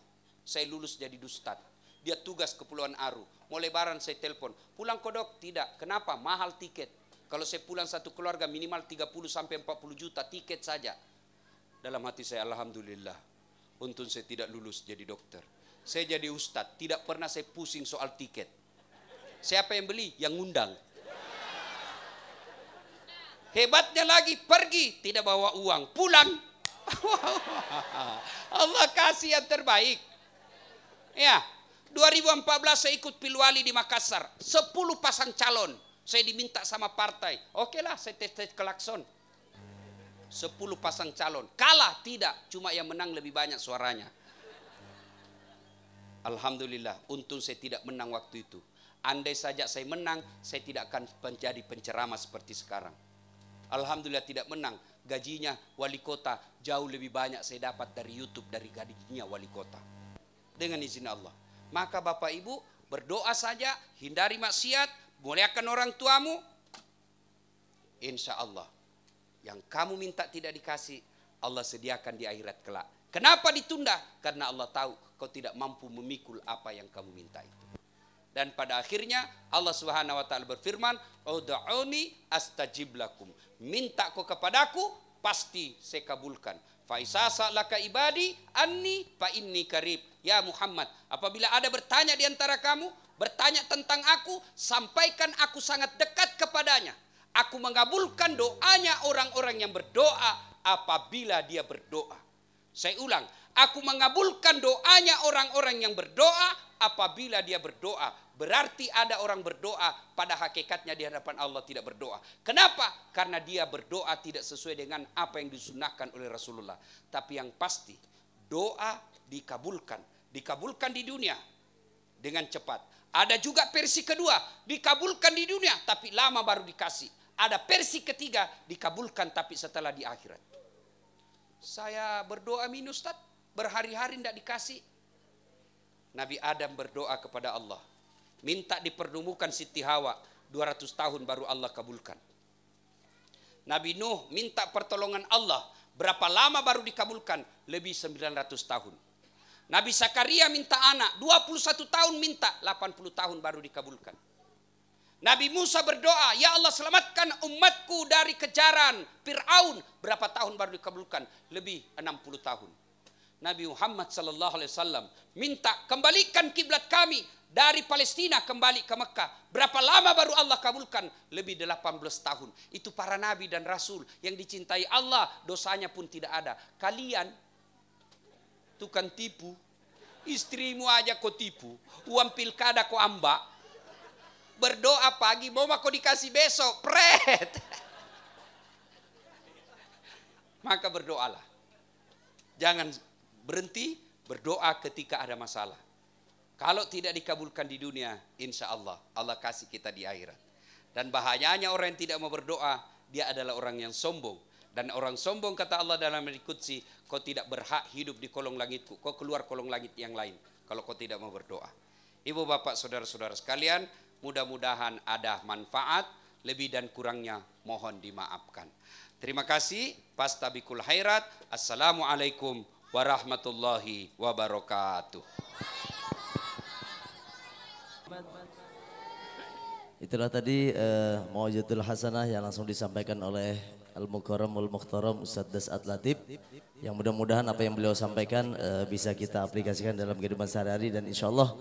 Saya lulus jadi dustad. Dia tugas Kepulauan Aru. Mau lebaran saya telepon. Pulang kodok? Tidak. Kenapa? Mahal tiket. Kalau saya pulang satu keluarga minimal 30 sampai 40 juta tiket saja. Dalam hati saya alhamdulillah. Untung saya tidak lulus jadi dokter. Saya jadi ustadz, tidak pernah saya pusing soal tiket. Siapa yang beli? Yang ngundang. Hebatnya lagi, pergi tidak bawa uang, pulang. Allah kasih yang terbaik. Ya, 2014 saya ikut Pilwali di Makassar. 10 pasang calon. Saya diminta sama partai. Oke lah, saya tes klakson. 10 pasang calon. Kalah tidak, cuma yang menang lebih banyak suaranya. Alhamdulillah, untung saya tidak menang waktu itu. Andai saja saya menang, saya tidak akan menjadi penceramah seperti sekarang. Alhamdulillah tidak menang. Gajinya wali kota jauh lebih banyak saya dapat dari YouTube dari gajinya wali kota. Dengan izin Allah. Maka Bapak Ibu berdoa saja, hindari maksiat, muliakan orang tuamu. Insya Allah. Yang kamu minta tidak dikasih, Allah sediakan di akhirat kelak. Kenapa ditunda? Karena Allah tahu kau tidak mampu memikul apa yang kamu minta itu. Dan pada akhirnya Allah Subhanahu wa taala berfirman, "Ud'uni astajib lakum." Minta kau kepadaku, pasti saya kabulkan. Fa isasa laka ibadi anni fa inni qarib. Ya Muhammad, apabila ada bertanya di antara kamu, bertanya tentang aku, sampaikan aku sangat dekat kepadanya. Aku mengabulkan doanya orang-orang yang berdoa apabila dia berdoa. Saya ulang, aku mengabulkan doanya orang-orang yang berdoa apabila dia berdoa. Berarti ada orang berdoa pada hakikatnya di hadapan Allah tidak berdoa. Kenapa? Karena dia berdoa tidak sesuai dengan apa yang disunahkan oleh Rasulullah. Tapi yang pasti doa dikabulkan. Dikabulkan di dunia dengan cepat. Ada juga versi kedua, dikabulkan di dunia tapi lama baru dikasih. Ada versi ketiga, dikabulkan tapi setelah di akhirat. Saya berdoa minus Ustaz, berhari-hari tidak dikasih. Nabi Adam berdoa kepada Allah, minta dipertemukan Siti Hawa, 200 tahun baru Allah kabulkan. Nabi Nuh minta pertolongan Allah, berapa lama baru dikabulkan? Lebih 900 tahun. Nabi Zakaria minta anak, 21 tahun minta, 80 tahun baru dikabulkan. Nabi Musa berdoa, ya Allah selamatkan umatku dari kejaran Fir'aun. Berapa tahun baru dikabulkan? Lebih 60 tahun. Nabi Muhammad sallallahu alaihi wasallam minta kembalikan kiblat kami dari Palestina kembali ke Mekah. Berapa lama baru Allah kabulkan? Lebih 18 tahun. Itu para nabi dan rasul yang dicintai Allah, dosanya pun tidak ada. Kalian tukang tipu, istrimu aja kau tipu, uang pilkada kau ambak, berdoa pagi mau kau dikasih besok, pret. Maka berdoalah. Jangan berhenti berdoa ketika ada masalah. Kalau tidak dikabulkan di dunia, insya Allah, Allah kasih kita di akhirat. Dan bahayanya orang yang tidak mau berdoa, dia adalah orang yang sombong. Dan orang sombong kata Allah dalam hadits qudsi, kau tidak berhak hidup di kolong langitku, kau keluar kolong langit yang lain kalau kau tidak mau berdoa. Ibu bapak saudara-saudara sekalian, mudah-mudahan ada manfaat, lebih dan kurangnya mohon dimaafkan. Terima kasih, Pastabikul Khairat. Assalamualaikum warahmatullahi wabarakatuh. Itulah tadi Mau'izatul Hasanah yang langsung disampaikan oleh Al-Mukarramul Mukhtaram Ustadz Das'at Latif, yang mudah-mudahan apa yang beliau sampaikan bisa kita aplikasikan dalam kehidupan sehari-hari dan insya Allah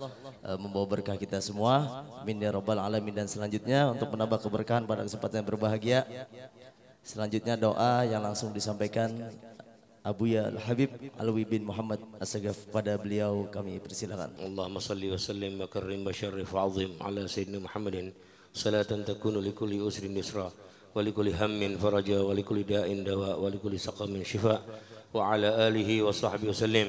membawa berkah kita semua. Amin ya rabbal alamin. Dan selanjutnya untuk menambah keberkahan pada kesempatan yang berbahagia, selanjutnya doa yang langsung disampaikan Abuya Al-Habib Alwi bin Muhammad As-Sagaf, pada beliau kami persilakan. Allahumma salli wa sallim wa karrim wa syarrif wa azim ala sayyidina Muhammadin salatan takunu likulli usrin yusra wa likulli hammin faraja wa likulli da'in dawa wa likulli saqamin shifa wa ala alihi wa sahbihi wa sallim.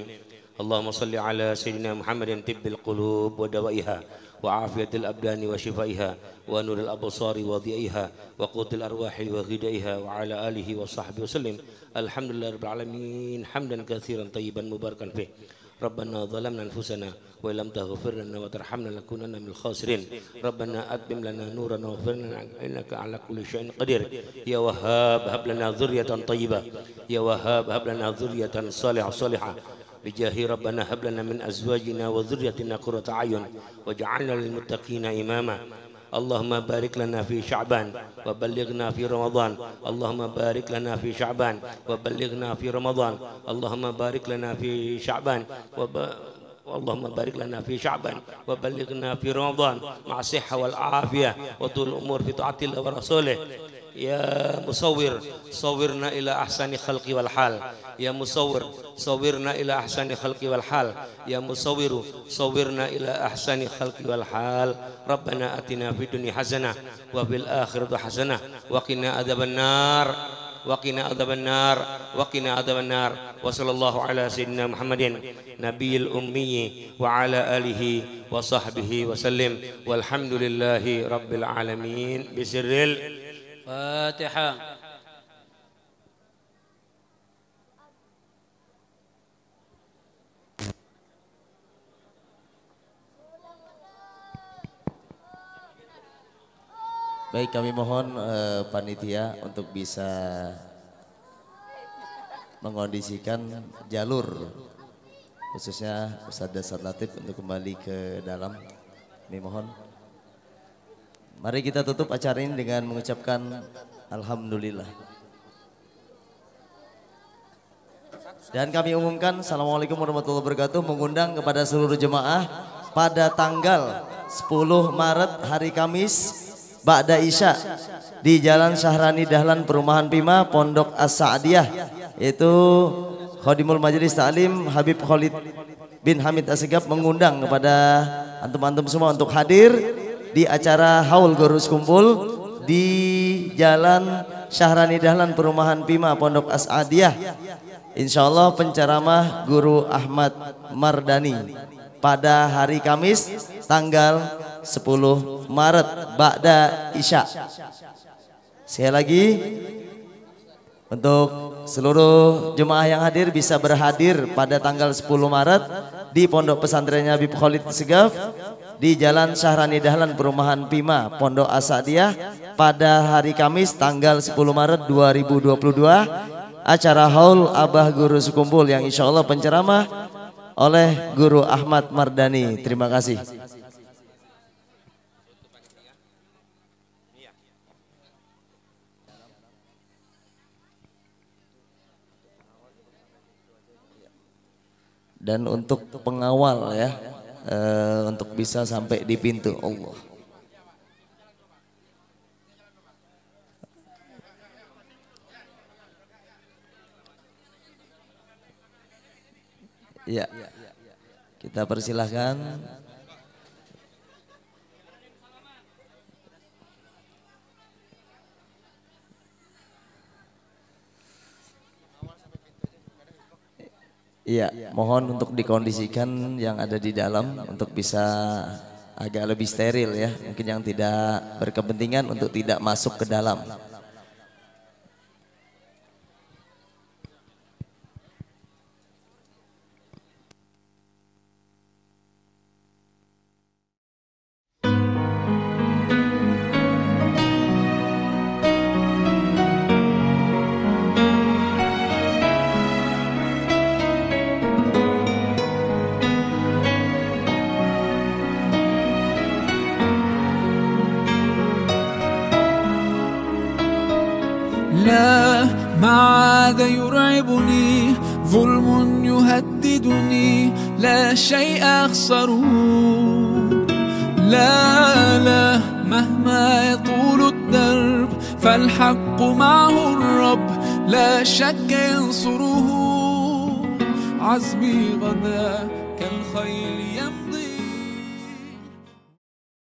Allahumma salli ala sayyidina Muhammadin tibbil qulub wa dawaiha wa afiyatil abdani wa shifaiha wa nuril absari wa dhiaiha wa qutil arwahi wa ghidaiha wa ala alihi wa sahbihi wa sallim. Alhamdulillah rabbil alamin hamdan katsiran tayyiban mubarakan fih. Rabbana zalamna anfusana wa illam taghfir lana wa tarhamna lakunanna minal khasirin. Rabbana atmim lana nurana waghfir lana innaka ala kulli syai'in qadir. Ya Wahhab hab lana dzurriatan thayyibah. Ya Wahhab hab lana dzurriatan salihah. Bijahi Rabbana hab lana min azwajina wa dzurriyyatina qurrata a'yun waj'alna lil muttaqina imama. Allahumma barik lana fi Sya'ban wa ballighna fi Ramadan. Allahumma barik lana fi Sya'ban wa ballighna fi Ramadan. Allahumma barik lana fi Sya'ban wa Allahumma barik lana fi Sya'ban wa ballighna fi Ramadan ma'a sihha wal afiyah wa tul umur fi ta'atillah wa rasulih. Ya musawwir sawwirna ila ahsani khalqi wal hal. Ya musawwir sawwirna ila ahsani khalqi wal hal. Ya musawwiru sawwirna ila ahsani khalqi wal hal. Rabbana atina fid dunya hasanah wa fil akhirati hasanah wa qina adzabannar wa qina adzabannar wa qina adzabannar. Wa sallallahu ala sayyidina Muhammadin nabiyil ummi wa ala alihi wa sahbihi wa sallim. Walhamdulillahi rabbil alamin. Bisirril Fatihah. Baik, kami mohon panitia untuk bisa mengondisikan jalur khususnya Ustadz Das'at Latif untuk kembali ke dalam. Kami mohon. Mari kita tutup acara ini dengan mengucapkan Alhamdulillah. Dan kami umumkan Assalamualaikum warahmatullahi wabarakatuh, mengundang kepada seluruh jemaah pada tanggal 10 Maret hari Kamis Ba'da Isya di Jalan Syahrani Dahlan Perumahan Pima Pondok As-Sa'diyah, yaitu Khodimul Majelis Ta'lim Habib Khalid bin Hamid As-Sagaf mengundang kepada antum-antum semua untuk hadir di acara Haul Gorus Kumpul di Jalan Syahrani Dahlan Perumahan Pima Pondok As-Sa'diyah. Insyaallah penceramah Guru Ahmad Mardani pada hari Kamis tanggal 10 Maret Ba'da Isya. Sekali lagi untuk seluruh jemaah yang hadir bisa berhadir pada tanggal 10 Maret di Pondok Pesantrennya Habib Khalid As-Sagaf di Jalan Syahrani Dahlan Perumahan Pima Pondok As-Sa'diyah pada hari Kamis tanggal 10 Maret 2022, acara Haul Abah Guru Sekumpul yang insya Allah penceramah oleh Guru Ahmad Mardani. Terima kasih. dan untuk pengawal ya, untuk bisa sampai di pintu Allah. Ya, kita persilahkan. Iya, mohon untuk dikondisikan yang ada di dalam untuk bisa agak lebih steril ya. Mungkin yang tidak berkepentingan untuk tidak masuk ke dalam. لا ما عاد يرعبني ظلم يهددني لا شيء أخسره لا مهما يطول الدرب فالحق معه الرب لا شك ينصره عزمي غدا كالخيل يمشي